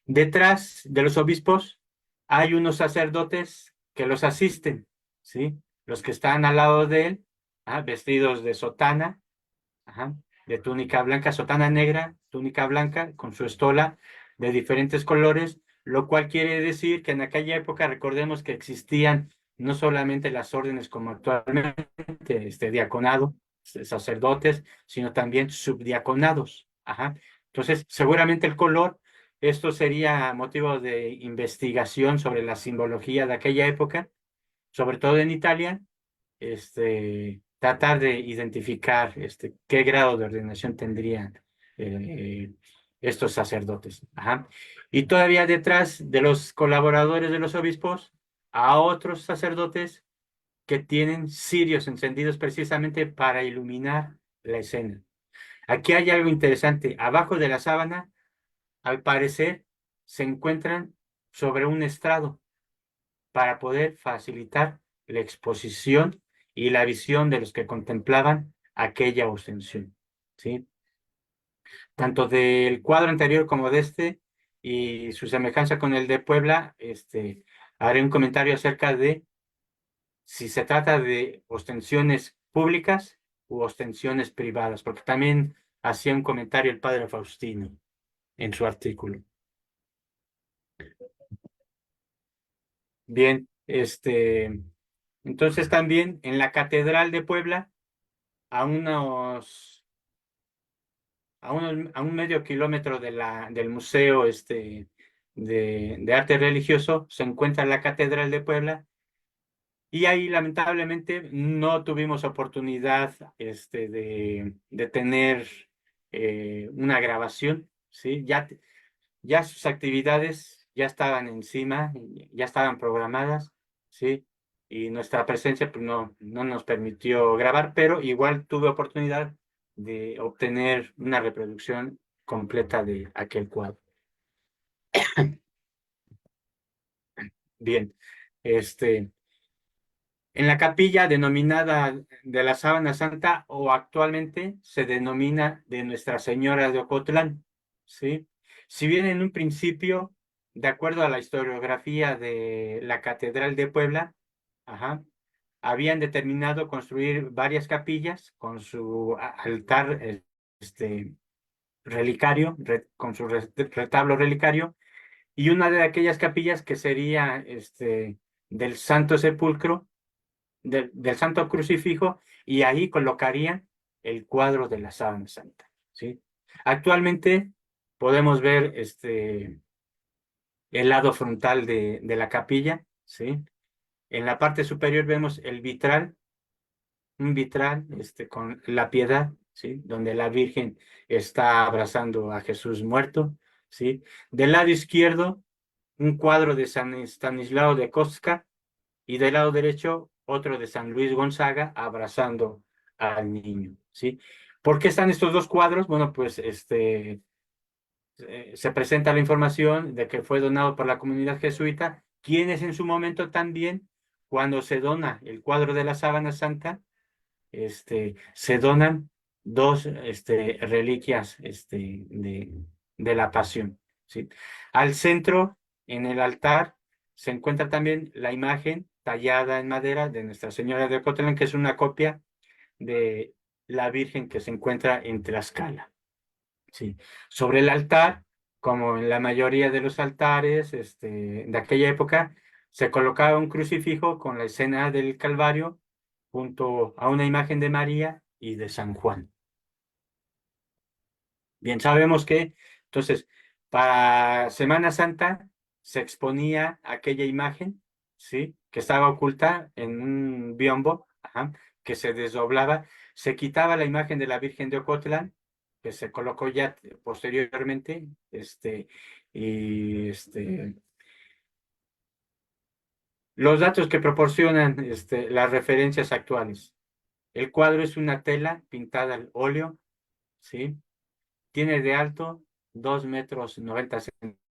Speaker 2: Detrás de los obispos hay unos sacerdotes que los asisten, ¿sí? Los que están al lado de él, vestidos de sotana, ajá, de túnica blanca, sotana negra, túnica blanca, con su estola de diferentes colores, lo cual quiere decir que en aquella época recordemos que existían no solamente las órdenes como actualmente, diaconado, sacerdotes, sino también subdiaconados. Ajá. Entonces, seguramente el color, esto sería motivo de investigación sobre la simbología de aquella época, sobre todo en Italia, tratar de identificar qué grado de ordenación tendrían eh, estos sacerdotes. Ajá. Y todavía detrás de los colaboradores de los obispos, a otros sacerdotes que tienen cirios encendidos precisamente para iluminar la escena. Aquí hay algo interesante. Abajo de la sábana, al parecer, se encuentran sobre un estrado para poder facilitar la exposición y la visión de los que contemplaban aquella ostensión, ¿sí? Tanto del cuadro anterior como de y su semejanza con el de Puebla, haré un comentario acerca de si se trata de ostensiones públicas u ostensiones privadas, porque también hacía un comentario el padre Faustino en su artículo. Bien, entonces también en la Catedral de Puebla, a a un medio kilómetro del Museo de Arte Religioso, se encuentra la Catedral de Puebla. Y ahí lamentablemente no tuvimos oportunidad de tener una grabación, ¿sí? Ya sus actividades ya estaban encima, ya estaban programadas, ¿sí? Y nuestra presencia pues, no nos permitió grabar, pero igual tuve oportunidad de obtener una reproducción completa de aquel cuadro. Bien, en la capilla denominada de la Sábana Santa o actualmente se denomina de Nuestra Señora de Ocotlán, ¿sí? Si bien en un principio, de acuerdo a la historiografía de la Catedral de Puebla, ajá, habían determinado construir varias capillas con su altar relicario, con su retablo relicario, y una de aquellas capillas que sería del Santo Sepulcro del Santo Crucifijo y ahí colocaría el cuadro de la Sábana Santa, ¿sí? Actualmente podemos ver el lado frontal de la capilla, ¿sí? En la parte superior vemos el vitral, un vitral con la piedad, ¿sí? Donde la Virgen está abrazando a Jesús muerto, ¿sí? Del lado izquierdo, un cuadro de San Estanislao de Kostka, y del lado derecho otro de San Luis Gonzaga abrazando al niño, ¿sí? ¿Por qué están estos dos cuadros? Bueno, pues se presenta la información de que fue donado por la comunidad jesuita, quienes en su momento también, cuando se dona el cuadro de la Sábana Santa, se donan dos reliquias de la Pasión, ¿sí? Al centro, en el altar, se encuentra también la imagen tallada en madera de Nuestra Señora de Ocotlán, que es una copia de la Virgen que se encuentra en Tlaxcala, ¿sí? Sobre el altar, como en la mayoría de los altares de aquella época, se colocaba un crucifijo con la escena del Calvario junto a una imagen de María y de San Juan. Bien, sabemos que entonces para Semana Santa se exponía aquella imagen, ¿sí? Que estaba oculta en un biombo, ajá, que se desdoblaba, se quitaba la imagen de la Virgen de Ocotlán, que se colocó ya posteriormente, y los datos que proporcionan las referencias actuales. El cuadro es una tela pintada al óleo, ¿sí? Tiene de alto 2 metros 90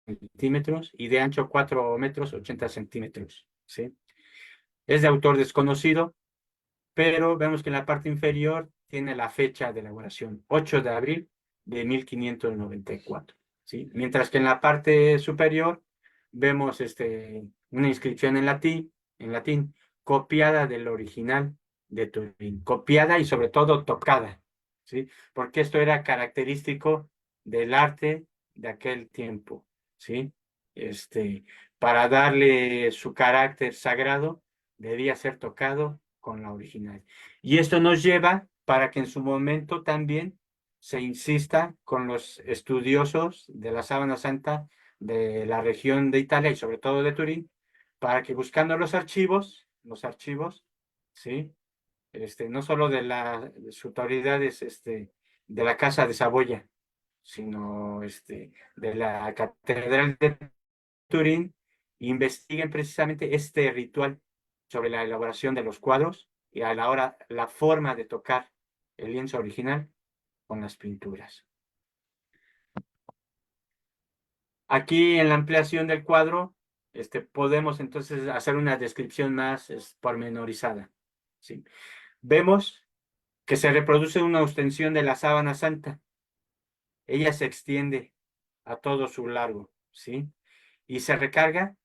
Speaker 2: centímetros y de ancho 4 metros 80 centímetros, ¿sí? Es de autor desconocido, pero vemos que en la parte inferior tiene la fecha de elaboración, 8 de abril de 1594, ¿sí? Mientras que en la parte superior vemos una inscripción en latín, copiada del original de Turín, copiada y sobre todo tocada, ¿sí? Porque esto era característico del arte de aquel tiempo, ¿sí? Para darle su carácter sagrado, debía ser tocado con la original. Y esto nos lleva para que en su momento también se insista con los estudiosos de la Sábana Santa de la región de Italia y sobre todo de Turín, para que buscando los archivos, ¿sí? No solo de las autoridades de la Casa de Saboya, sino de la Catedral de Turín, investiguen precisamente este ritual sobre la elaboración de los cuadros y a la hora la forma de tocar el lienzo original con las pinturas. Aquí en la ampliación del cuadro podemos entonces hacer una descripción más pormenorizada, ¿sí? Vemos que se reproduce una ostensión de la Sábana Santa. Ella se extiende a todo su largo, ¿sí? Y se recarga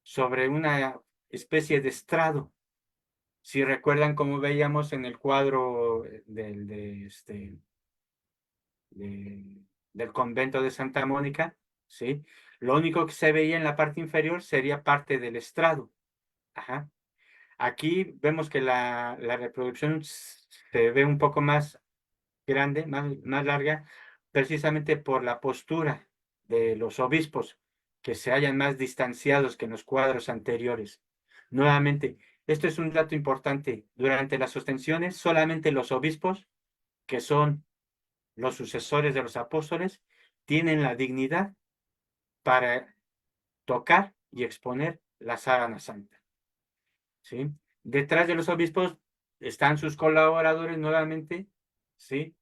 Speaker 2: sobre una especie de estrado. Si recuerdan como veíamos en el cuadro del convento de Santa Mónica, ¿sí? Lo único que se veía en la parte inferior sería parte del estrado. Ajá. Aquí vemos que la reproducción se ve un poco más grande, más larga, precisamente por la postura de los obispos, que se hallan más distanciados que en los cuadros anteriores. Nuevamente, esto es un dato importante. Durante las sostenciones, solamente los obispos, que son los sucesores de los apóstoles, tienen la dignidad para tocar y exponer la sábana santa. ¿Sí? Detrás de los obispos están sus colaboradores nuevamente, ¿sí?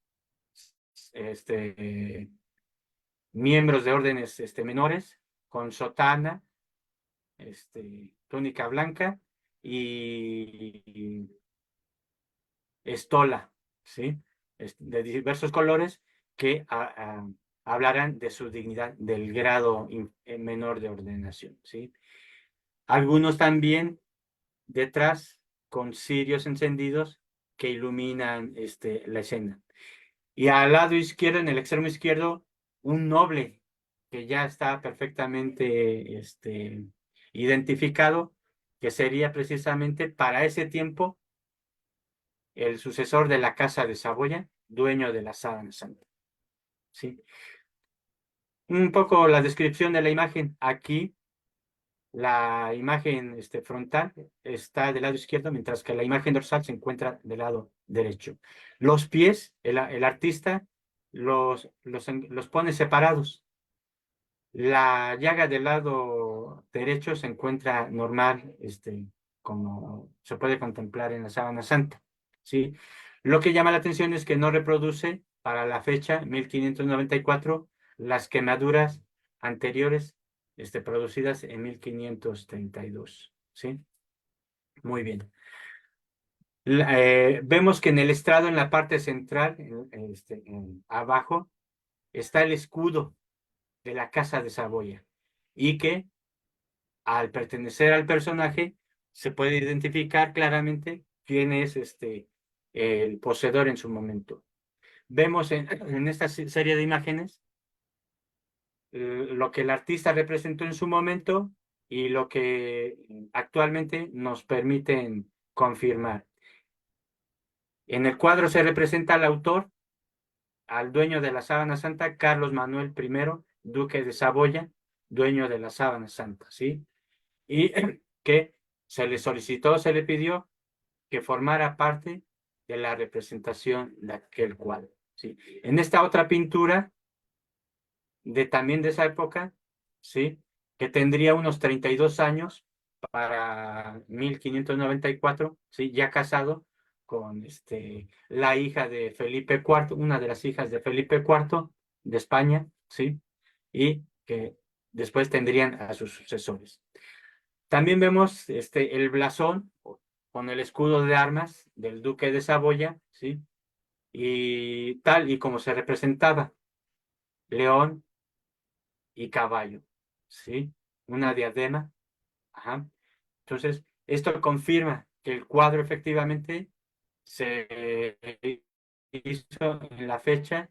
Speaker 2: Miembros de órdenes menores, con sotana, túnica blanca y estola, ¿sí? De diversos colores que hablarán de su dignidad, del grado menor de ordenación, ¿sí? Algunos también detrás con cirios encendidos que iluminan la escena. Y al lado izquierdo, en el extremo izquierdo, un noble que ya está perfectamente identificado, que sería precisamente para ese tiempo el sucesor de la Casa de Saboya, dueño de la sábana santa. ¿Sí? Un poco la descripción de la imagen. Aquí la imagen frontal está del lado izquierdo, mientras que la imagen dorsal se encuentra del lado derecho. Los pies, el artista los pone separados. La llaga del lado derecho se encuentra normal, como se puede contemplar en la sábana santa, ¿sí? Lo que llama la atención es que no reproduce para la fecha 1594 las quemaduras anteriores, producidas en 1532, ¿sí? Muy bien. Vemos que en el estrado, en la parte central, abajo, está el escudo de la Casa de Saboya y que al pertenecer al personaje se puede identificar claramente quién es el poseedor en su momento. Vemos en esta serie de imágenes lo que el artista representó en su momento y lo que actualmente nos permiten confirmar. En el cuadro se representa al autor, al dueño de la sábana santa, Carlos Manuel I, duque de Saboya, dueño de la sábana santa, ¿sí? Y que se le solicitó, se le pidió que formara parte de la representación de aquel cuadro, ¿sí? En esta otra pintura, también de esa época, ¿sí? Que tendría unos 32 años para 1594, ¿sí? Ya casado con la hija de Felipe IV, una de las hijas de Felipe IV de España, ¿sí? Y que después tendrían a sus sucesores. También vemos el blasón con el escudo de armas del duque de Saboya, ¿sí? Y tal y como se representaba, león y caballo, ¿sí? Una diadema. Ajá. Entonces, esto confirma que el cuadro efectivamente se hizo en la fecha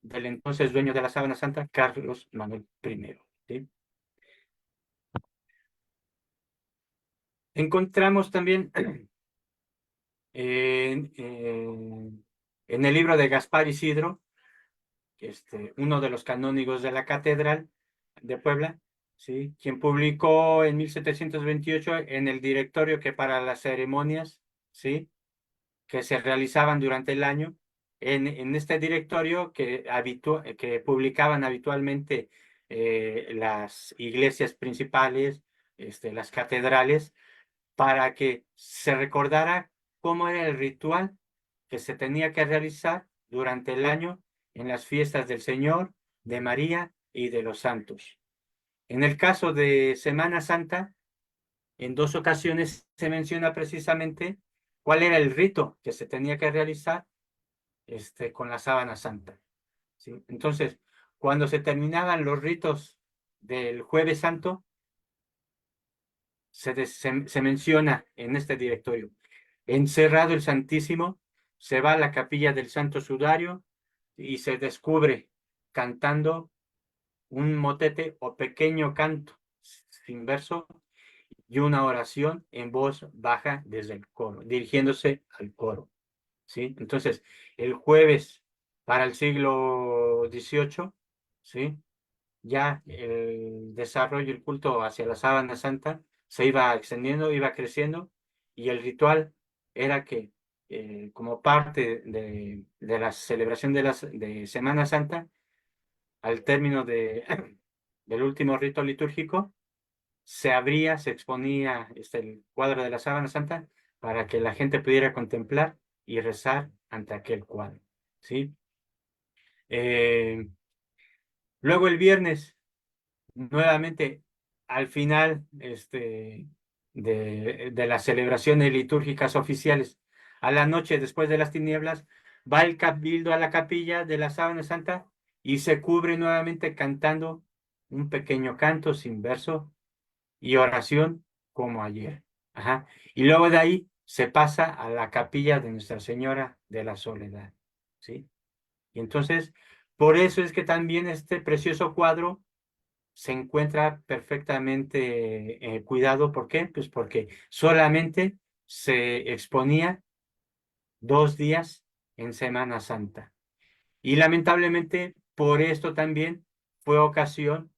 Speaker 2: del entonces dueño de la sábana santa, Carlos Manuel I, ¿sí? Encontramos también en el libro de Gaspar Isidro, uno de los canónigos de la Catedral de Puebla, ¿sí? Quien publicó en 1728 en el directorio que para las ceremonias, ¿sí? Que se realizaban durante el año, en este directorio que publicaban habitualmente las iglesias principales, las catedrales, para que se recordara cómo era el ritual que se tenía que realizar durante el año en las fiestas del Señor, de María y de los santos. En el caso de Semana Santa, en 2 ocasiones se menciona precisamente cuál era el rito que se tenía que realizar con la sábana santa, ¿sí? Entonces, cuando se terminaban los ritos del Jueves Santo, se menciona en este directorio. Encerrado el Santísimo, se va a la capilla del Santo Sudario y se descubre cantando un motete o pequeño canto sin verso y una oración en voz baja desde el coro, dirigiéndose al coro, ¿sí? Entonces, el jueves para el siglo XVIII, ¿sí? Ya el desarrollo, el culto hacia la sábana santa se iba extendiendo, iba creciendo, y el ritual era que, como parte de la celebración de Semana Santa, al término del último rito litúrgico, se abría, se exponía el cuadro de la sábana santa para que la gente pudiera contemplar y rezar ante aquel cuadro, ¿sí? Eh, Luego el viernes, nuevamente, al final de las celebraciones litúrgicas oficiales, a la noche después de las tinieblas, va el cabildo a la capilla de la sábana santa y se cubre nuevamente cantando un pequeño canto sin verso y oración como ayer. Ajá. Y luego de ahí se pasa a la capilla de Nuestra Señora de la Soledad, ¿sí? Y entonces, por eso es que también este precioso cuadro se encuentra perfectamente cuidado. ¿Por qué? Pues porque solamente se exponía 2 días en Semana Santa. Y lamentablemente por esto también fue ocasión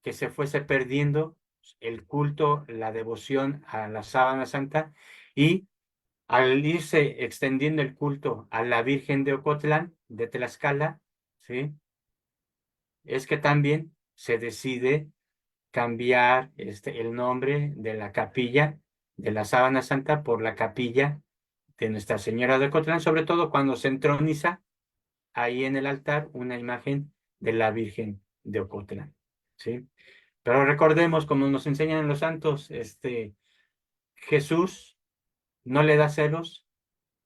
Speaker 2: que se fuese perdiendo el culto, la devoción a la sábana santa, y al irse extendiendo el culto a la Virgen de Ocotlán, de Tlaxcala, ¿sí? Es que también se decide cambiar el nombre de la capilla de la sábana santa por la capilla de Nuestra Señora de Ocotlán, sobre todo cuando se entroniza ahí en el altar una imagen de la Virgen de Ocotlán, ¿sí? Pero recordemos, como nos enseñan los santos, Jesús no le da celos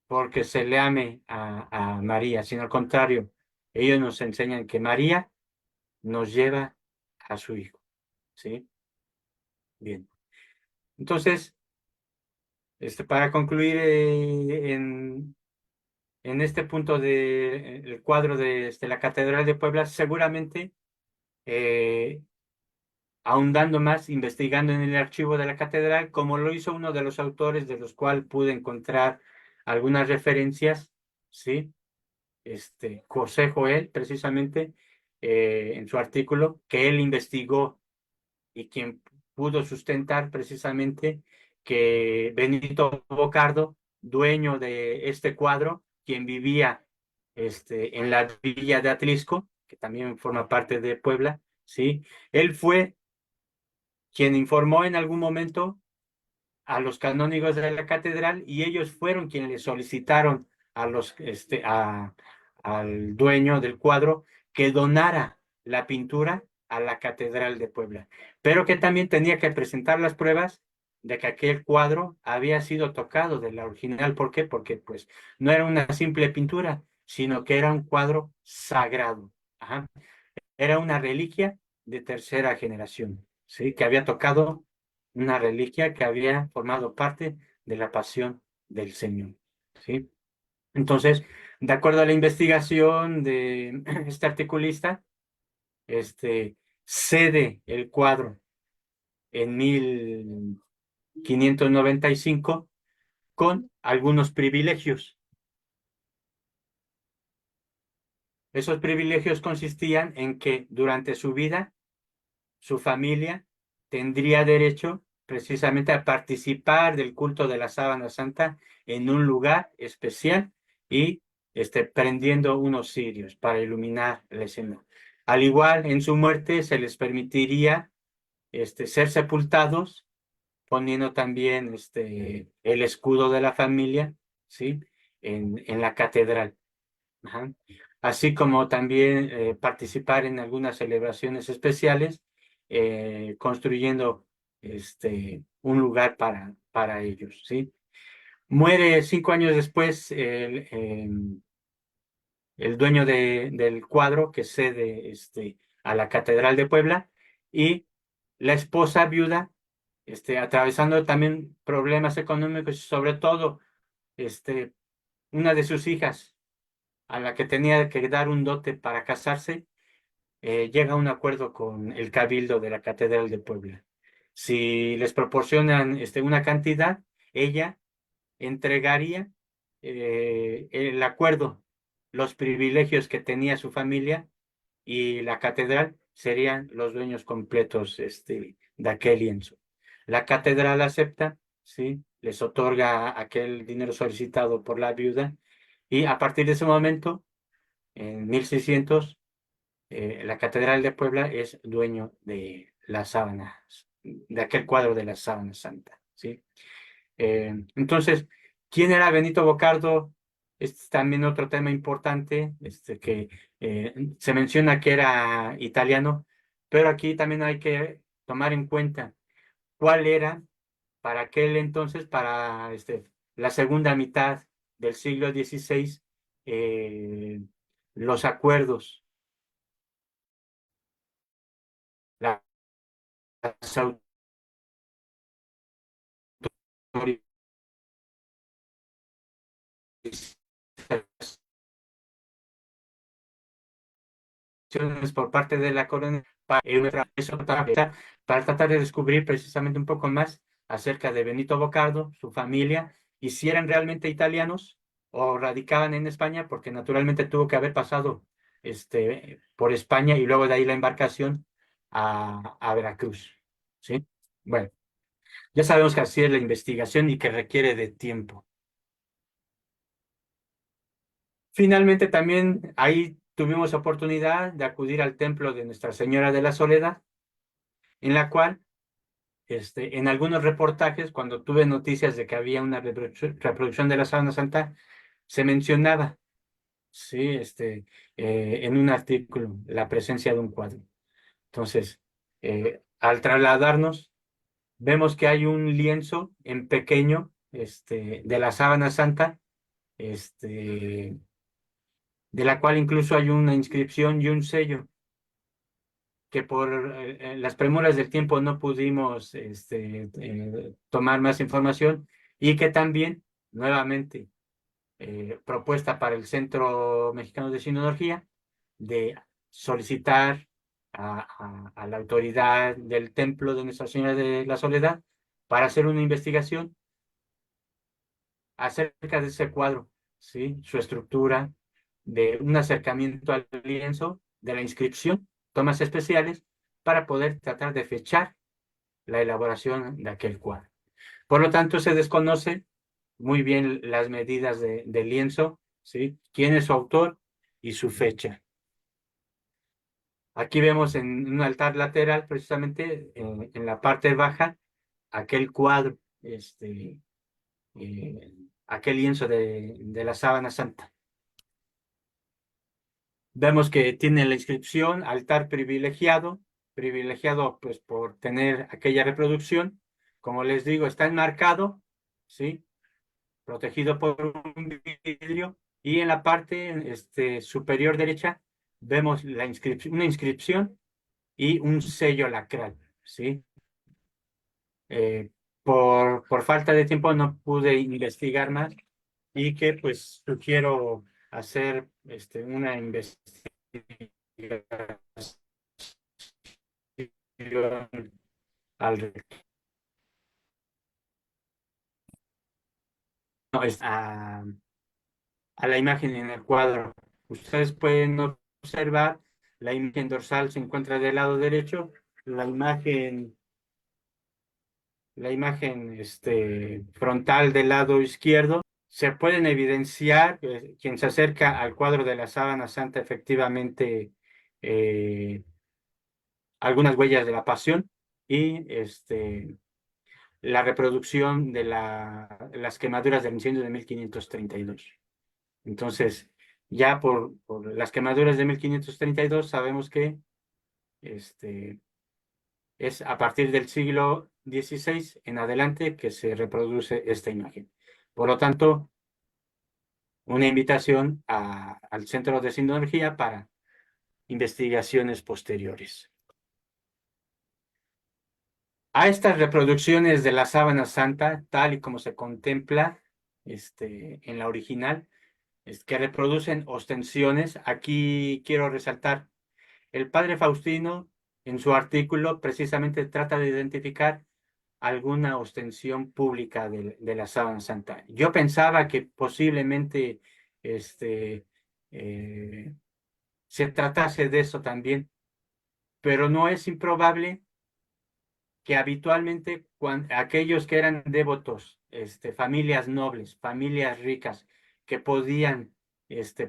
Speaker 2: porque se le ame a María, sino al contrario, ellos nos enseñan que María nos lleva a su Hijo, ¿sí? Bien. Entonces, para concluir en este punto del cuadro de la Catedral de Puebla, seguramente, eh, ahondando más, investigando en el archivo de la catedral, como lo hizo uno de los autores de los cuales pude encontrar algunas referencias, ¿sí? José Joel, precisamente, en su artículo, que él investigó y quien pudo sustentar precisamente que Benito Bocardo, dueño de este cuadro, quien vivía en la villa de Atlisco, que también forma parte de Puebla, ¿sí? Él fue quien informó en algún momento a los canónigos de la catedral, y ellos fueron quienes le solicitaron al dueño del cuadro que donara la pintura a la Catedral de Puebla, pero que también tenía que presentar las pruebas de que aquel cuadro había sido tocado de la original. ¿Por qué? Porque pues no era una simple pintura, sino que era un cuadro sagrado. Ajá. Era una reliquia de tercera generación, ¿sí? Que había tocado una reliquia que había formado parte de la pasión del Señor, ¿sí? Entonces, de acuerdo a la investigación de este articulista, cede el cuadro en 1595 con algunos privilegios. Esos privilegios consistían en que durante su vida su familia tendría derecho precisamente a participar del culto de la sábana santa en un lugar especial y prendiendo unos cirios para iluminar la escena. Al igual, en su muerte se les permitiría ser sepultados poniendo también el escudo de la familia, ¿sí? En la catedral. Ajá. Así como también participar en algunas celebraciones especiales, construyendo un lugar para ellos, ¿sí? Muere 5 años después el dueño del cuadro que cede a la Catedral de Puebla, y la esposa viuda atravesando también problemas económicos y sobre todo, una de sus hijas, a la que tenía que dar un dote para casarse, llega a un acuerdo con el cabildo de la Catedral de Puebla. Si les proporcionan una cantidad, ella entregaría el acuerdo, los privilegios que tenía su familia, y la catedral serían los dueños completos de aquel lienzo. La catedral acepta, ¿sí? Les otorga aquel dinero solicitado por la viuda y a partir de ese momento, en 1600, la Catedral de Puebla es dueño de las sábanas, de aquel cuadro de la sábana santa, ¿sí? Entonces, ¿quién era Benito Bocardo? Este es también otro tema importante, que se menciona que era italiano, pero aquí también hay que tomar en cuenta cuál era para aquel entonces, para la segunda mitad del siglo XVI, eh, los acuerdos, las autorizaciones por parte de la corona para tratar de descubrir precisamente un poco más acerca de Benito Bocardo, su familia, y si eran realmente italianos o radicaban en España, porque naturalmente tuvo que haber pasado por España y luego de ahí la embarcación a Veracruz. ¿Sí? Bueno, ya sabemos que así es la investigación y que requiere de tiempo. Finalmente también ahí tuvimos oportunidad de acudir al templo de Nuestra Señora de la Soledad, en la cual, en algunos reportajes, cuando tuve noticias de que había una reproducción de la Sábana Santa, se mencionaba, sí, en un artículo, la presencia de un cuadro. Entonces, al trasladarnos, vemos que hay un lienzo en pequeño, de la Sábana Santa, de la cual incluso hay una inscripción y un sello que por las premuras del tiempo no pudimos tomar más información y que también, nuevamente, propuesta para el Centro Mexicano de Sinología, de solicitar a la autoridad del Templo de Nuestra Señora de la Soledad para hacer una investigación acerca de ese cuadro, ¿sí? Su estructura, de un acercamiento al lienzo, de la inscripción, tomas especiales, para poder tratar de fechar la elaboración de aquel cuadro. Por lo tanto, se desconoce muy bien las medidas del lienzo, ¿sí? Quién es su autor y su fecha. Aquí vemos en un altar lateral, precisamente en la parte baja, aquel cuadro, aquel lienzo de la Sábana Santa. Vemos que tiene la inscripción altar privilegiado, privilegiado pues por tener aquella reproducción. Como les digo, está enmarcado, ¿sí? Protegido por un vidrio, y en la parte superior derecha vemos una inscripción y un sello lacral, ¿sí? Por falta de tiempo no pude investigar más y que pues sugiero hacer una investigación al no, a la imagen en el cuadro. Ustedes pueden observar, la imagen dorsal se encuentra del lado derecho, la imagen frontal del lado izquierdo. Se pueden evidenciar, quien se acerca al cuadro de la Sábana Santa, efectivamente, algunas huellas de la Pasión y la reproducción de las quemaduras del incendio de 1532. Entonces, ya por las quemaduras de 1532 sabemos que es a partir del siglo XVI en adelante que se reproduce esta imagen. Por lo tanto, una invitación al Centro de Sinología para investigaciones posteriores. A estas reproducciones de la sábana santa, tal y como se contempla en la original, es que reproducen ostensiones, aquí quiero resaltar, el padre Faustino en su artículo precisamente trata de identificar alguna ostensión pública de la sábana santa. Yo pensaba que posiblemente este, eh, se tratase de eso también, pero no es improbable que habitualmente aquellos que eran devotos, familias nobles, familias ricas, que podían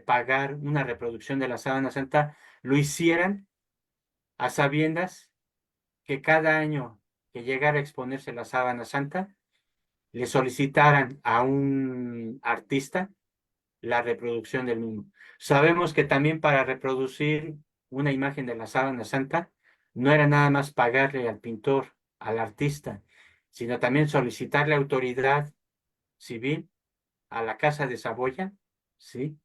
Speaker 2: pagar una reproducción de la sábana santa, lo hicieran a sabiendas que cada año que llegara a exponerse la sábana santa, le solicitaran a un artista la reproducción del mismo. Sabemos que también para reproducir una imagen de la sábana santa, no era nada más pagarle al pintor, al artista, sino también solicitarle autoridad civil a la Casa de Saboya, ¿sí?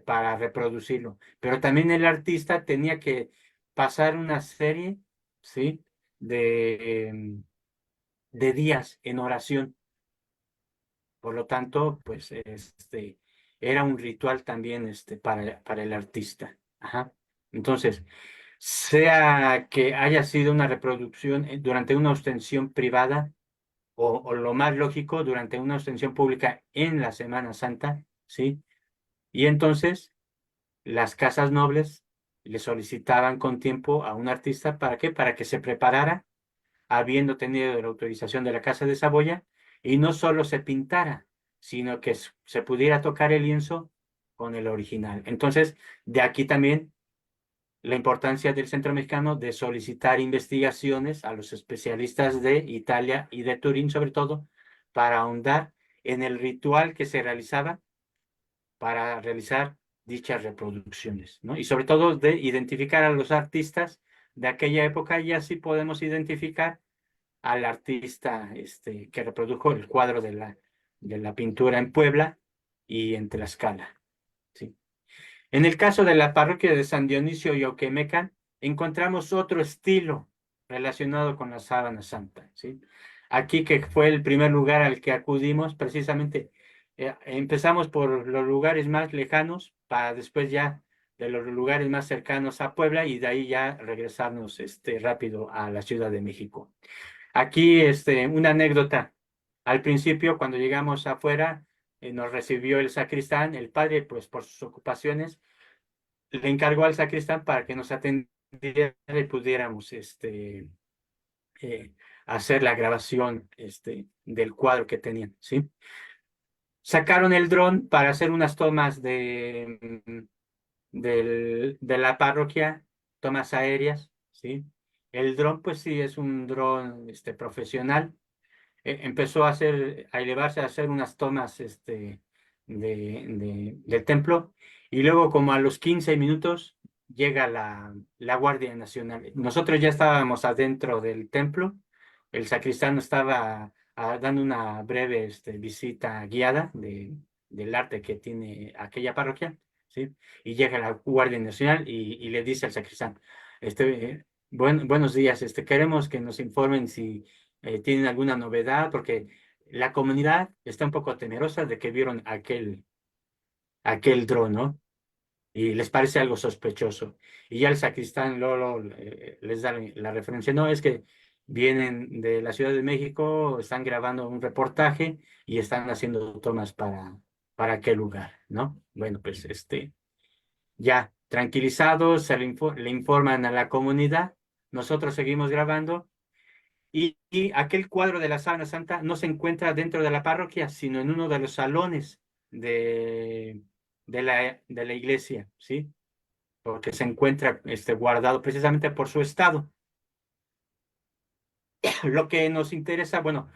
Speaker 2: Para reproducirlo. Pero también el artista tenía que pasar una serie, ¿sí? De días en oración. Por lo tanto, pues era un ritual también para el artista. Ajá. Entonces, sea que haya sido una reproducción durante una ostensión privada o lo más lógico, durante una ostensión pública en la Semana Santa, ¿sí? Y entonces las casas nobles le solicitaban con tiempo a un artista, ¿para qué? Para que se preparara, habiendo tenido la autorización de la Casa de Saboya, y no solo se pintara, sino que se pudiera tocar el lienzo con el original. Entonces, de aquí también la importancia del Centro Mexicano de solicitar investigaciones a los especialistas de Italia y de Turín, sobre todo, para ahondar en el ritual que se realizaba para realizar dichas reproducciones, ¿no? Y sobre todo de identificar a los artistas de aquella época, y así podemos identificar al artista que reprodujo el cuadro de la pintura en Puebla y en Tlaxcala, ¿sí? En el caso de la parroquia de San Dionisio y Oquemecan, encontramos otro estilo relacionado con la sábana santa, ¿sí? Aquí, que fue el primer lugar al que acudimos, precisamente empezamos por los lugares más lejanos para después ya de los lugares más cercanos a Puebla, y de ahí ya regresarnos rápido a la Ciudad de México. Aquí, una anécdota. Al principio, cuando llegamos afuera, nos recibió el sacristán. El padre, pues por sus ocupaciones, le encargó al sacristán para que nos atendiera y pudiéramos eh, hacer la grabación del cuadro que tenían, ¿sí? Sacaron el dron para hacer unas tomas de la parroquia, tomas aéreas, ¿sí? El dron, pues sí, es un dron profesional. Empezó a elevarse, a hacer unas tomas del templo, y luego, como a los 15 minutos, llega la Guardia Nacional. Nosotros ya estábamos adentro del templo, el sacristán estaba dando una breve visita guiada del arte que tiene aquella parroquia, ¿sí? Y llega la Guardia Nacional y le dice al sacristán, buenos días, queremos que nos informen si tienen alguna novedad, porque la comunidad está un poco temerosa de que vieron aquel dron, ¿no? Y les parece algo sospechoso. Y ya el sacristán luego les da la referencia. No, es que vienen de la Ciudad de México, están grabando un reportaje y están haciendo tomas para aquel lugar, ¿no? Bueno, pues ya tranquilizados, le informan a la comunidad, nosotros seguimos grabando. Y aquel cuadro de la sábana santa no se encuentra dentro de la parroquia, sino en uno de los salones de la iglesia, ¿sí? Porque se encuentra guardado precisamente por su estado. Lo que nos interesa, bueno,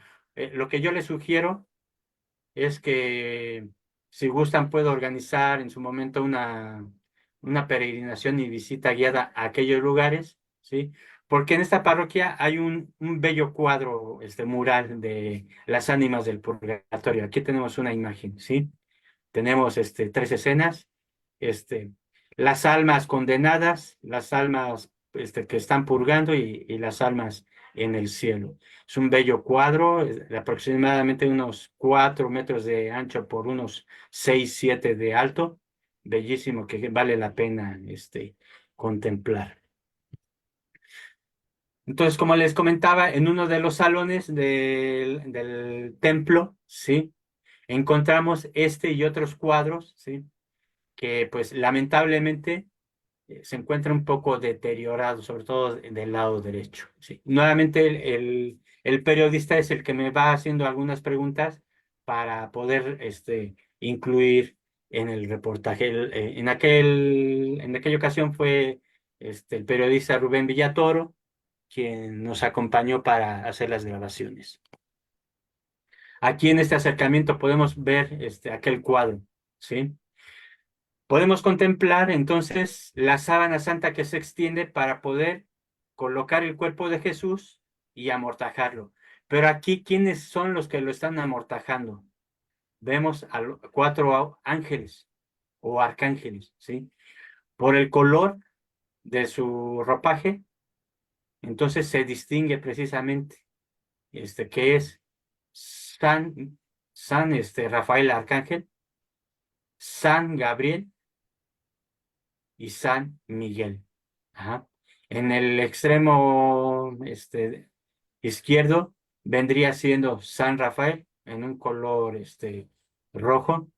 Speaker 2: lo que yo les sugiero es que, si gustan, puedo organizar en su momento una peregrinación y visita guiada a aquellos lugares, ¿sí? Porque en esta parroquia hay un bello cuadro, mural de las ánimas del purgatorio. Aquí tenemos una imagen, ¿sí? Tenemos tres escenas, este, las almas condenadas, las almas que están purgando, y las almas en el cielo. Es un bello cuadro, de aproximadamente unos 4 metros de ancho por unos 6, 7 de alto. Bellísimo, que vale la pena contemplar. Entonces, como les comentaba, en uno de los salones del templo, ¿sí? Encontramos este y otros cuadros, ¿sí? Que pues lamentablemente se encuentra un poco deteriorado, sobre todo del lado derecho. ¿Sí? Nuevamente el periodista es el que me va haciendo algunas preguntas para poder incluir en el reportaje. En aquella ocasión fue el periodista Rubén Villatoro quien nos acompañó para hacer las grabaciones. Aquí en este acercamiento podemos ver aquel cuadro, ¿sí? Podemos contemplar entonces la sábana santa que se extiende para poder colocar el cuerpo de Jesús y amortajarlo. Pero aquí, ¿quiénes son los que lo están amortajando? Vemos a 4 ángeles o arcángeles, ¿sí? Por el color de su ropaje, entonces se distingue precisamente que es San Rafael Arcángel, San Gabriel y San Miguel. Ajá. En el extremo izquierdo vendría siendo San Rafael en un color rojo.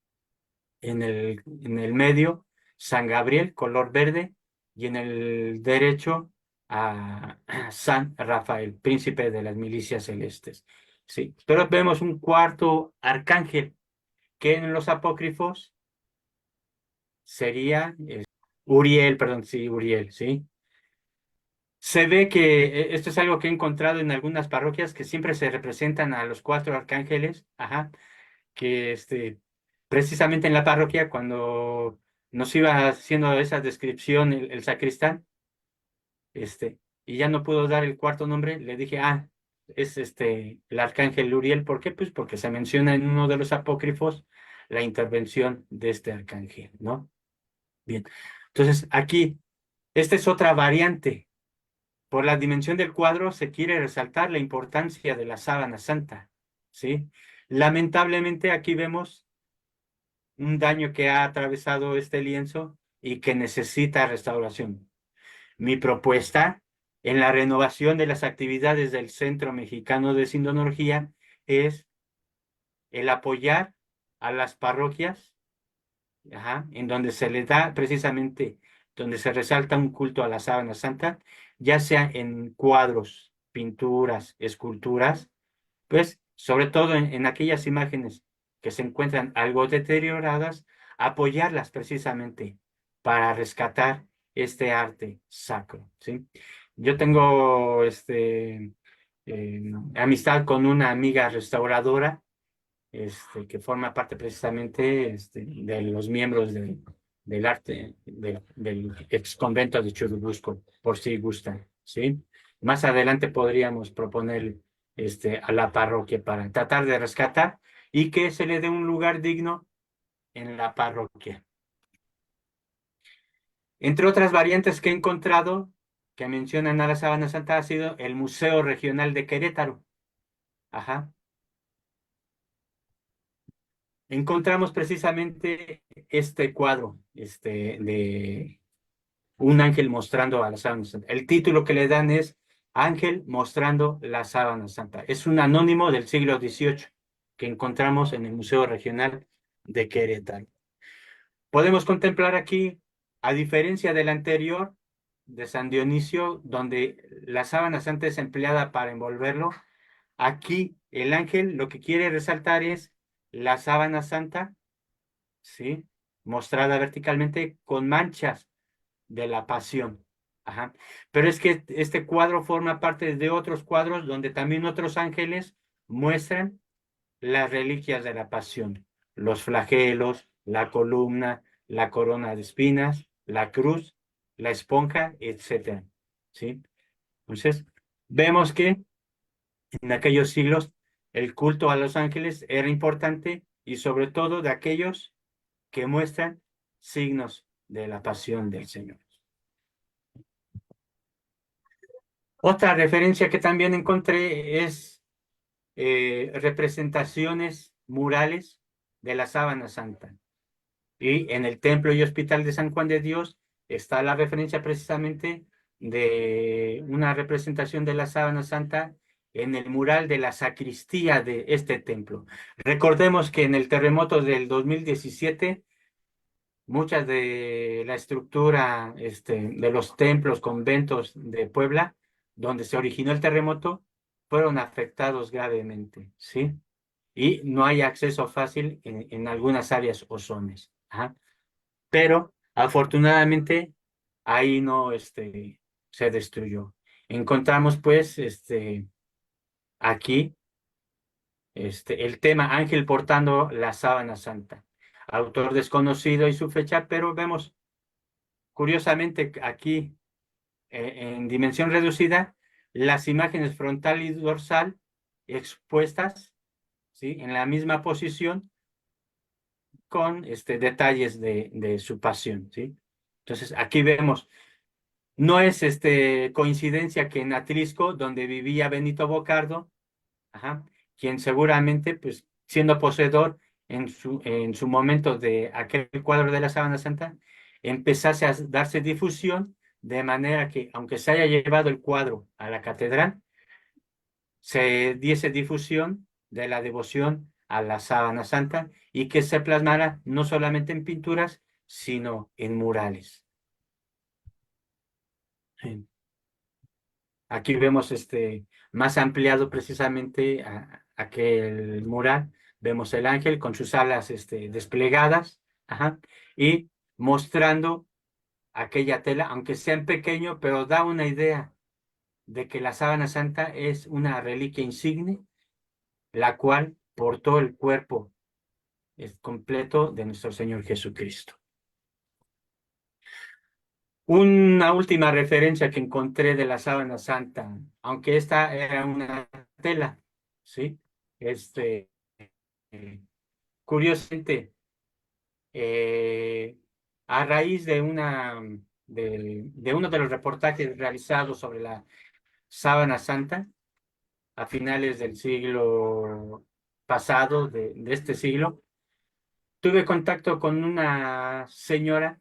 Speaker 2: En el medio, San Gabriel, color verde. Y en el derecho, a San Rafael, príncipe de las milicias celestes. Sí. Pero vemos un cuarto arcángel que en los apócrifos sería Uriel, perdón, sí, Uriel, ¿sí? Se ve que esto es algo que he encontrado en algunas parroquias que siempre se representan a los 4 arcángeles, ajá, que precisamente en la parroquia cuando nos iba haciendo esa descripción el sacristán, y ya no pudo dar el cuarto nombre, le dije, es el arcángel Uriel, ¿por qué? Pues porque se menciona en uno de los apócrifos la intervención de este arcángel, ¿no? Bien, entonces aquí, esta es otra variante. Por la dimensión del cuadro se quiere resaltar la importancia de la sábana santa, ¿sí? Lamentablemente aquí vemos un daño que ha atravesado este lienzo y que necesita restauración. Mi propuesta en la renovación de las actividades del Centro Mexicano de Sindonología es el apoyar a las parroquias, en donde se le da precisamente, donde se resalta un culto a la sábana santa, ya sea en cuadros, pinturas, esculturas, pues sobre todo en aquellas imágenes que se encuentran algo deterioradas, apoyarlas precisamente para rescatar este arte sacro, ¿sí? Yo tengo amistad con una amiga restauradora que forma parte precisamente de los miembros del arte del ex convento de Churubusco, por si gustan, ¿sí? Más adelante podríamos proponer a la parroquia para tratar de rescatar y que se le dé un lugar digno en la parroquia. Entre otras variantes que he encontrado que mencionan a la Sábana Santa ha sido el Museo Regional de Querétaro. Ajá. Encontramos precisamente este cuadro de un ángel mostrando a la sábana santa. El título que le dan es Ángel mostrando la sábana santa. Es un anónimo del siglo XVIII que encontramos en el Museo Regional de Querétaro. Podemos contemplar aquí, a diferencia del anterior, de San Dionisio, donde la sábana santa es empleada para envolverlo, aquí el ángel lo que quiere resaltar es la sábana santa, ¿sí? Mostrada verticalmente con manchas de la pasión. Ajá. Pero es que este cuadro forma parte de otros cuadros donde también otros ángeles muestran las reliquias de la pasión, los flagelos, la columna, la corona de espinas, la cruz, la esponja, etcétera. ¿Sí? Entonces, vemos que en aquellos siglos el culto a los ángeles era importante y sobre todo de aquellos que muestran signos de la pasión del Señor. Otra referencia que también encontré es representaciones murales de la sábana santa. Y en el templo y hospital de San Juan de Dios está la referencia precisamente de una representación de la sábana santa en el mural de la sacristía de este templo. Recordemos que en el terremoto del 2017, muchas de la estructura de los templos, conventos de Puebla, donde se originó el terremoto, fueron afectados gravemente, ¿sí? Y no hay acceso fácil en algunas áreas o zonas. Ajá. Pero afortunadamente ahí no se destruyó. Encontramos pues aquí el tema Ángel portando la sábana santa. Autor desconocido y su fecha, pero vemos curiosamente aquí en dimensión reducida las imágenes frontal y dorsal expuestas, ¿sí?, en la misma posición con detalles de su pasión, ¿sí? Entonces aquí vemos, no es coincidencia que en Atlisco, donde vivía Benito Bocardo, ajá, quien seguramente, pues, siendo poseedor en su momento de aquel cuadro de la Sábana Santa, empezase a darse difusión, de manera que, aunque se haya llevado el cuadro a la catedral, se diese difusión de la devoción a la Sábana Santa y que se plasmara no solamente en pinturas, sino en murales. Aquí vemos más ampliado precisamente aquel mural. Vemos el ángel con sus alas desplegadas, ajá, y mostrando aquella tela, aunque sea en pequeño, pero da una idea de que la sábana santa es una reliquia insigne, la cual portó el cuerpo completo de nuestro Señor Jesucristo. Una última referencia que encontré de la sábana santa, aunque esta era una tela, ¿sí? Eh, Curiosamente, eh, a raíz de uno de los reportajes realizados sobre la sábana santa a finales del siglo pasado, de este siglo, tuve contacto con una señora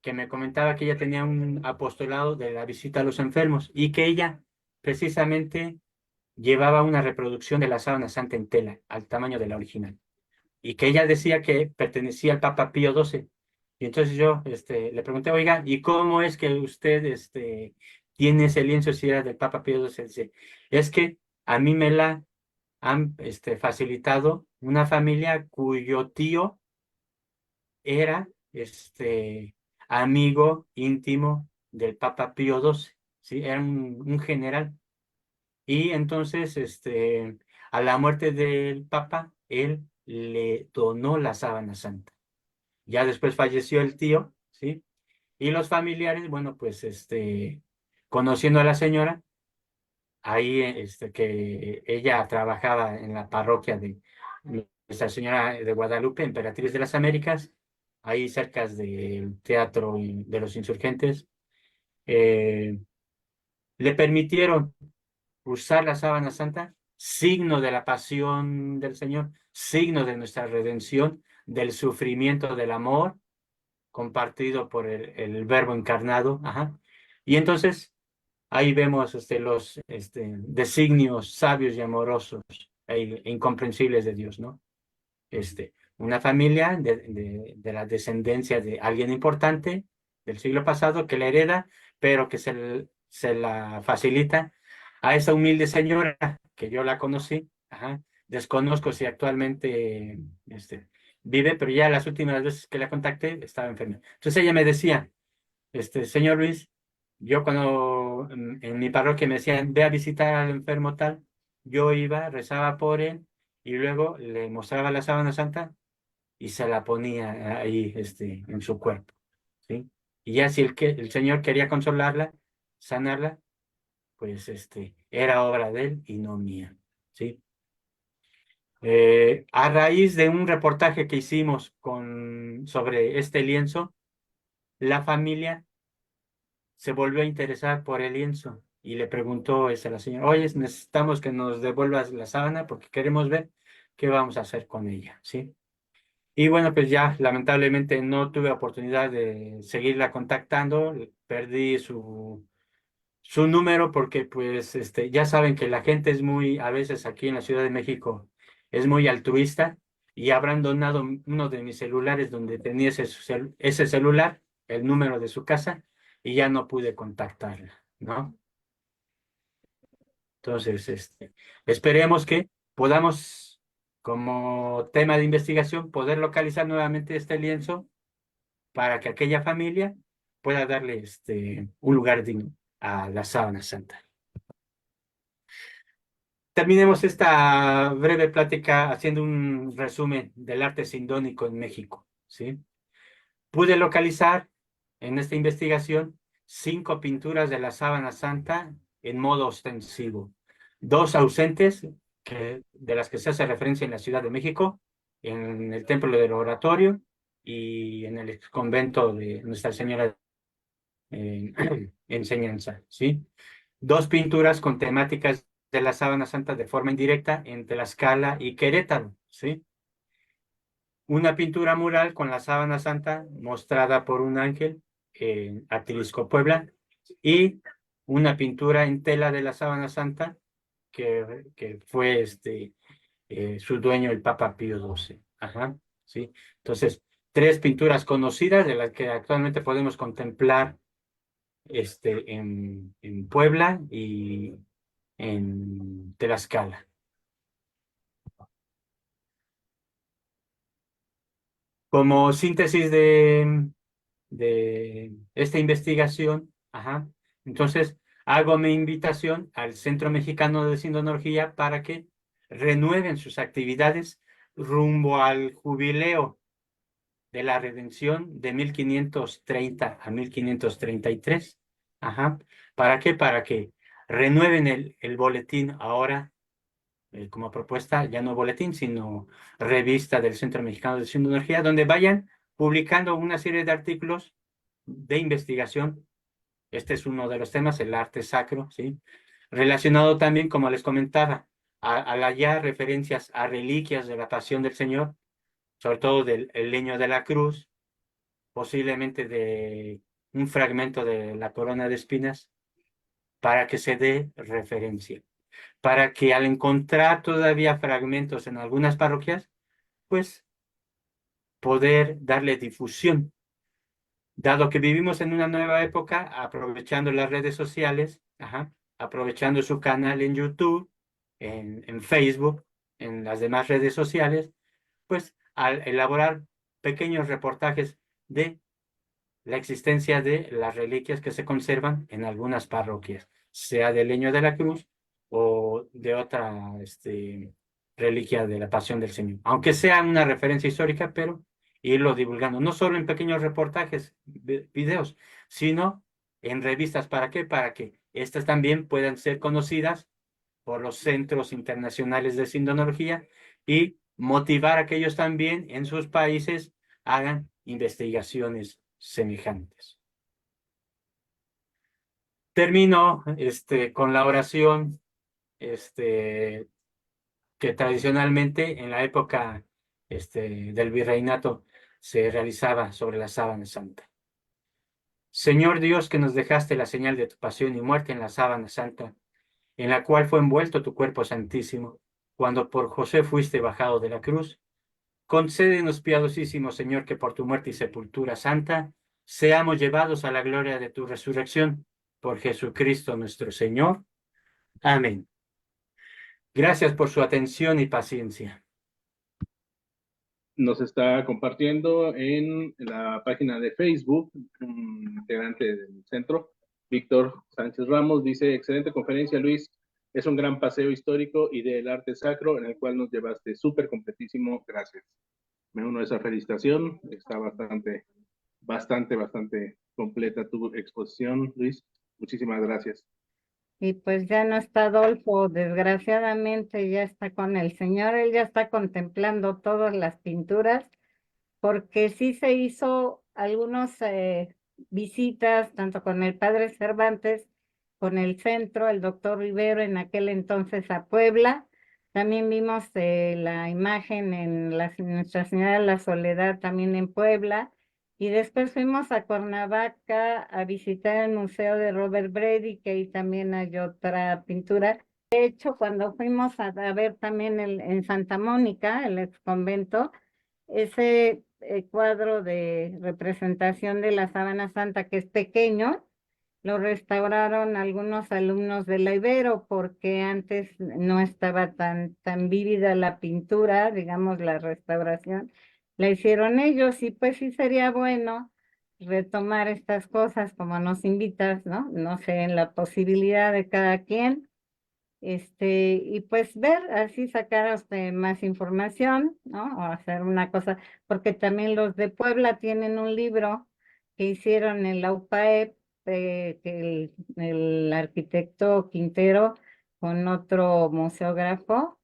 Speaker 2: que me comentaba que ella tenía un apostolado de la visita a los enfermos y que ella precisamente llevaba una reproducción de la sábana santa en tela, al tamaño de la original, y que ella decía que pertenecía al Papa Pío XII. Y entonces yo le pregunté, oiga, ¿y cómo es que usted tiene ese lienzo si era del Papa Pío XII? Dice, es que a mí me la han facilitado una familia cuyo tío era amigo íntimo del Papa Pío XII, ¿sí? Era un general. Y entonces, a la muerte del Papa, él le donó la sábana santa. Ya después falleció el tío, ¿sí? Y los familiares, bueno, pues, conociendo a la señora, ahí, que ella trabajaba en la parroquia de Nuestra Señora de Guadalupe, Emperatriz de las Américas, ahí cerca del Teatro de los Insurgentes, eh, le permitieron usar la sábana santa, signo de la pasión del Señor, signo de nuestra redención, del sufrimiento del amor compartido por el Verbo encarnado. Ajá. Y entonces ahí vemos los designios sabios y amorosos e incomprensibles de Dios, ¿no? Una familia de la descendencia de alguien importante del siglo pasado que la hereda, pero que se la facilita a esa humilde señora que yo la conocí. Ajá. Desconozco si actualmente vive, pero ya las últimas veces que la contacté estaba enferma. Entonces ella me decía, señor Luis, yo cuando en mi parroquia me decían, ve a visitar al enfermo tal, yo iba, rezaba por él y luego le mostraba la sábana santa y se la ponía ahí en su cuerpo, ¿sí? Y ya si el Señor quería consolarla, sanarla, pues era obra de él y no mía, ¿sí? A raíz de un reportaje que hicimos sobre este lienzo, la familia se volvió a interesar por el lienzo y le preguntó a la señora, oye, necesitamos que nos devuelvas la sábana porque queremos ver qué vamos a hacer con ella, ¿sí? Y bueno, pues ya lamentablemente no tuve oportunidad de seguirla contactando, perdí su número porque pues ya saben que la gente es muy, a veces aquí en la Ciudad de México, es muy altruista y habrán donado uno de mis celulares donde tenía ese celular, el número de su casa, y ya no pude contactarla, ¿no? Entonces, esperemos que podamos, como tema de investigación, poder localizar nuevamente este lienzo para que aquella familia pueda darle un lugar digno a la sábana santa. Terminemos esta breve plática haciendo un resumen del arte sindónico en México, ¿sí? Pude localizar en esta investigación 5 pinturas de la sábana santa en modo ostensivo, 2 ausentes de las que se hace referencia en la Ciudad de México, en el Templo del Oratorio y en el convento de Nuestra Señora en Enseñanza, ¿sí? 2 pinturas con temáticas de la sábana santa de forma indirecta en Tlaxcala y Querétaro, ¿sí? Una pintura mural con la sábana santa mostrada por un ángel en Atilisco, Puebla, y una pintura en tela de la sábana santa que fue su dueño, el Papa Pío XII. Ajá, ¿sí? Entonces, 3 pinturas conocidas de las que actualmente podemos contemplar en Puebla y en Tlaxcala. Como síntesis de esta investigación, ajá, entonces hago mi invitación al Centro Mexicano de Sindonología para que renueven sus actividades rumbo al jubileo de la redención de 1530 a 1533. Ajá. ¿Para qué? Para que renueven el boletín ahora como propuesta, ya no boletín, sino revista del Centro Mexicano de Sindonología, donde vayan publicando una serie de artículos de investigación. Este es uno de los temas, el arte sacro, ¿sí? Relacionado también, como les comentaba, al hallar referencias a reliquias de la Pasión del Señor, sobre todo del el leño de la cruz, posiblemente de un fragmento de la corona de espinas, para que se dé referencia, para que al encontrar todavía fragmentos en algunas parroquias, pues poder darle difusión. Dado que vivimos en una nueva época, aprovechando las redes sociales, ajá, aprovechando su canal en YouTube, en Facebook, en las demás redes sociales, pues al elaborar pequeños reportajes de la existencia de las reliquias que se conservan en algunas parroquias, sea del Leño de la Cruz o de otra reliquia de la Pasión del Señor. Aunque sea una referencia histórica, pero irlo divulgando, no solo en pequeños reportajes, videos, sino en revistas. ¿Para qué? Para que estas también puedan ser conocidas por los centros internacionales de sindonología y motivar a que ellos también en sus países hagan investigaciones semejantes. Termino con la oración que tradicionalmente en la época del virreinato se realizaba sobre la sábana santa. Señor Dios, que nos dejaste la señal de tu pasión y muerte en la sábana santa, en la cual fue envuelto tu cuerpo santísimo, cuando por José fuiste bajado de la cruz, concédenos, piadosísimo Señor, que por tu muerte y sepultura santa seamos llevados a la gloria de tu resurrección. Por Jesucristo nuestro Señor. Amén. Gracias por su atención y paciencia.
Speaker 1: Nos está compartiendo en la página de Facebook un integrante del centro, Víctor Sánchez Ramos, dice: excelente conferencia, Luis. Es un gran paseo histórico y del arte sacro en el cual nos llevaste súper completísimo. Gracias. Me uno a esa felicitación. Está bastante completa tu exposición, Luis. Muchísimas gracias.
Speaker 3: Y pues ya no está Adolfo, desgraciadamente ya está con el Señor, él ya está contemplando todas las pinturas, porque sí se hizo algunas visitas, tanto con el padre Cervantes con el centro, el doctor Rivero en aquel entonces a Puebla. También vimos la imagen en Nuestra Señora de la Soledad también en Puebla. Y después fuimos a Cuernavaca a visitar el Museo de Robert Brady, que ahí también hay otra pintura. De hecho, cuando fuimos a ver también en Santa Mónica, el ex convento, ese cuadro de representación de la Sábana Santa, que es pequeño, lo restauraron algunos alumnos de la Ibero porque antes no estaba tan vívida la pintura, digamos, la restauración. La hicieron ellos y pues sí sería bueno retomar estas cosas como nos invitas, ¿no? No sé, en la posibilidad de cada quien. Y pues ver, así sacar más información, ¿no? O hacer una cosa, porque también los de Puebla tienen un libro que hicieron en la UPAEP, que el arquitecto Quintero con otro museógrafo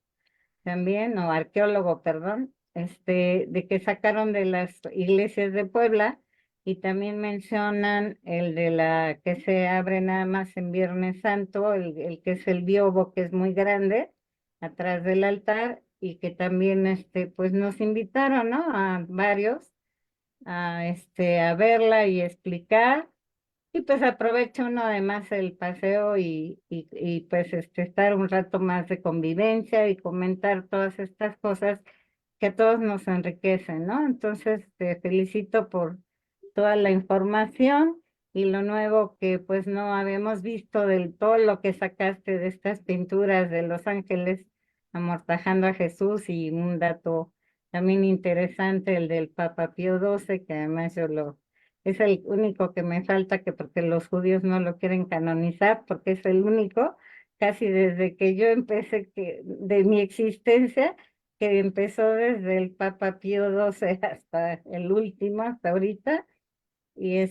Speaker 3: también, o arqueólogo, perdón, de que sacaron de las iglesias de Puebla y también mencionan el de la que se abre nada más en Viernes Santo, el que es el biobo, que es muy grande, atrás del altar, y que también, pues nos invitaron, ¿no? A varios, a verla y explicar. Y pues aprovecha uno además el paseo y pues estar un rato más de convivencia y comentar todas estas cosas que a todos nos enriquecen, ¿no? Entonces te felicito por toda la información y lo nuevo que pues no habíamos visto del todo lo que sacaste de estas pinturas de Los Ángeles amortajando a Jesús, y un dato también interesante, el del Papa Pío XII, que además es el único que me falta, que porque los judíos no lo quieren canonizar, porque es el único, casi desde que yo empecé, de mi existencia, que empezó desde el Papa Pío XII hasta el último, hasta ahorita, y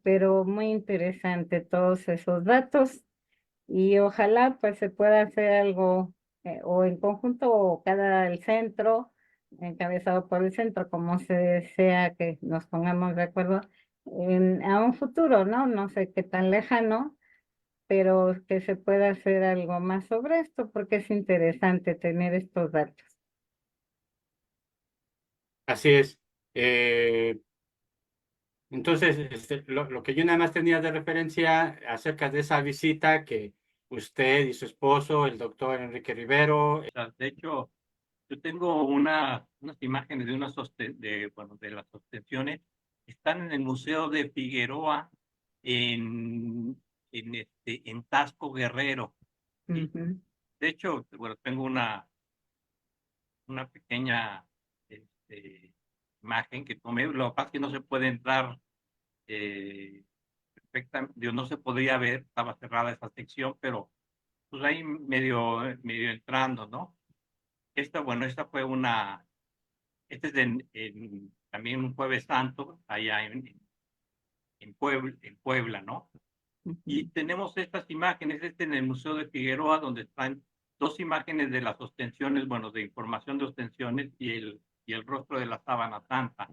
Speaker 3: pero muy interesante todos esos datos, y ojalá pues se pueda hacer algo, o en conjunto, o cada el centro, encabezado por el centro, como se desea que nos pongamos de acuerdo a un futuro, ¿no? No sé qué tan lejano, pero que se pueda hacer algo más sobre esto, porque es interesante tener estos datos.
Speaker 2: Así es. Entonces, lo que yo nada más tenía de referencia acerca de esa visita que usted y su esposo, el doctor Enrique Rivero.
Speaker 4: De hecho, yo tengo unas imágenes de de las sostenciones. Están en el Museo de Figueroa en Tasco, Guerrero. ¿Sí? De hecho, bueno, tengo una pequeña imagen que tomé. Lo que pasa es que no se puede entrar perfectamente, no se podría ver, estaba cerrada esa sección, pero pues ahí medio entrando, ¿no? Esta fue este es también un Jueves Santo, allá en Puebla, ¿no? Y tenemos estas imágenes, en el Museo de Figueroa, donde están dos imágenes de las ostensiones, bueno, de información de ostensiones y el rostro de la Sábana Santa,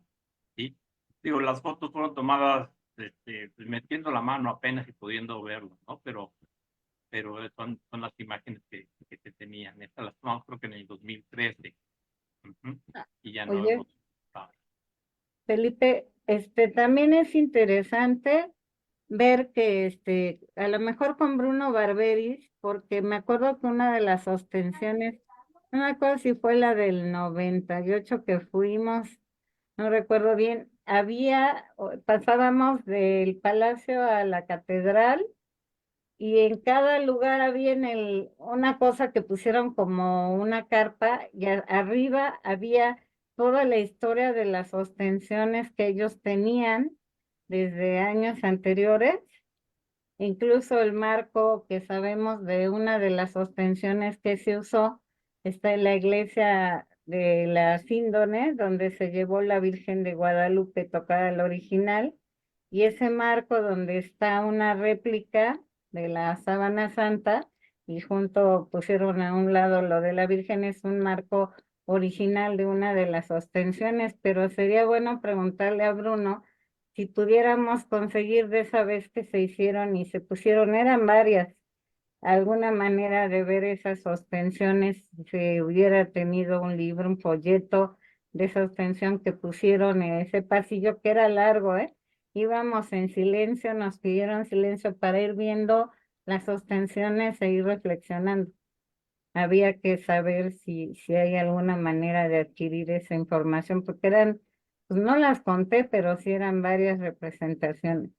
Speaker 4: ¿sí? Digo, las fotos fueron tomadas pues, metiendo la mano apenas y pudiendo verlo, ¿no? Pero son las imágenes que se tenían. Estas las tomamos creo que en el 2013. Y ya no
Speaker 3: Oye,
Speaker 4: hemos usado.
Speaker 3: Felipe, también es interesante ver que a lo mejor con Bruno Barberis, porque me acuerdo que una de las sostenciones, no me acuerdo si fue la del 98 que fuimos, no recuerdo bien, pasábamos del palacio a la catedral, y en cada lugar había una cosa que pusieron como una carpa, y arriba había toda la historia de las ostensiones que ellos tenían desde años anteriores, incluso el marco que sabemos de una de las ostensiones que se usó está en la iglesia de la Síndone, donde se llevó la Virgen de Guadalupe tocada al original, y ese marco donde está una réplica de la Sábana Santa, y junto pusieron a un lado lo de la Virgen, es un marco original de una de las ostensiones, pero sería bueno preguntarle a Bruno si pudiéramos conseguir de esa vez que se hicieron y se pusieron, eran varias, alguna manera de ver esas sostensiones, si se hubiera tenido un libro, un folleto de sostensión que pusieron en ese pasillo que era largo, íbamos en silencio, nos pidieron silencio para ir viendo las sostensiones e ir reflexionando. Había que saber si hay alguna manera de adquirir esa información, porque eran, pues no las conté, pero sí eran varias representaciones.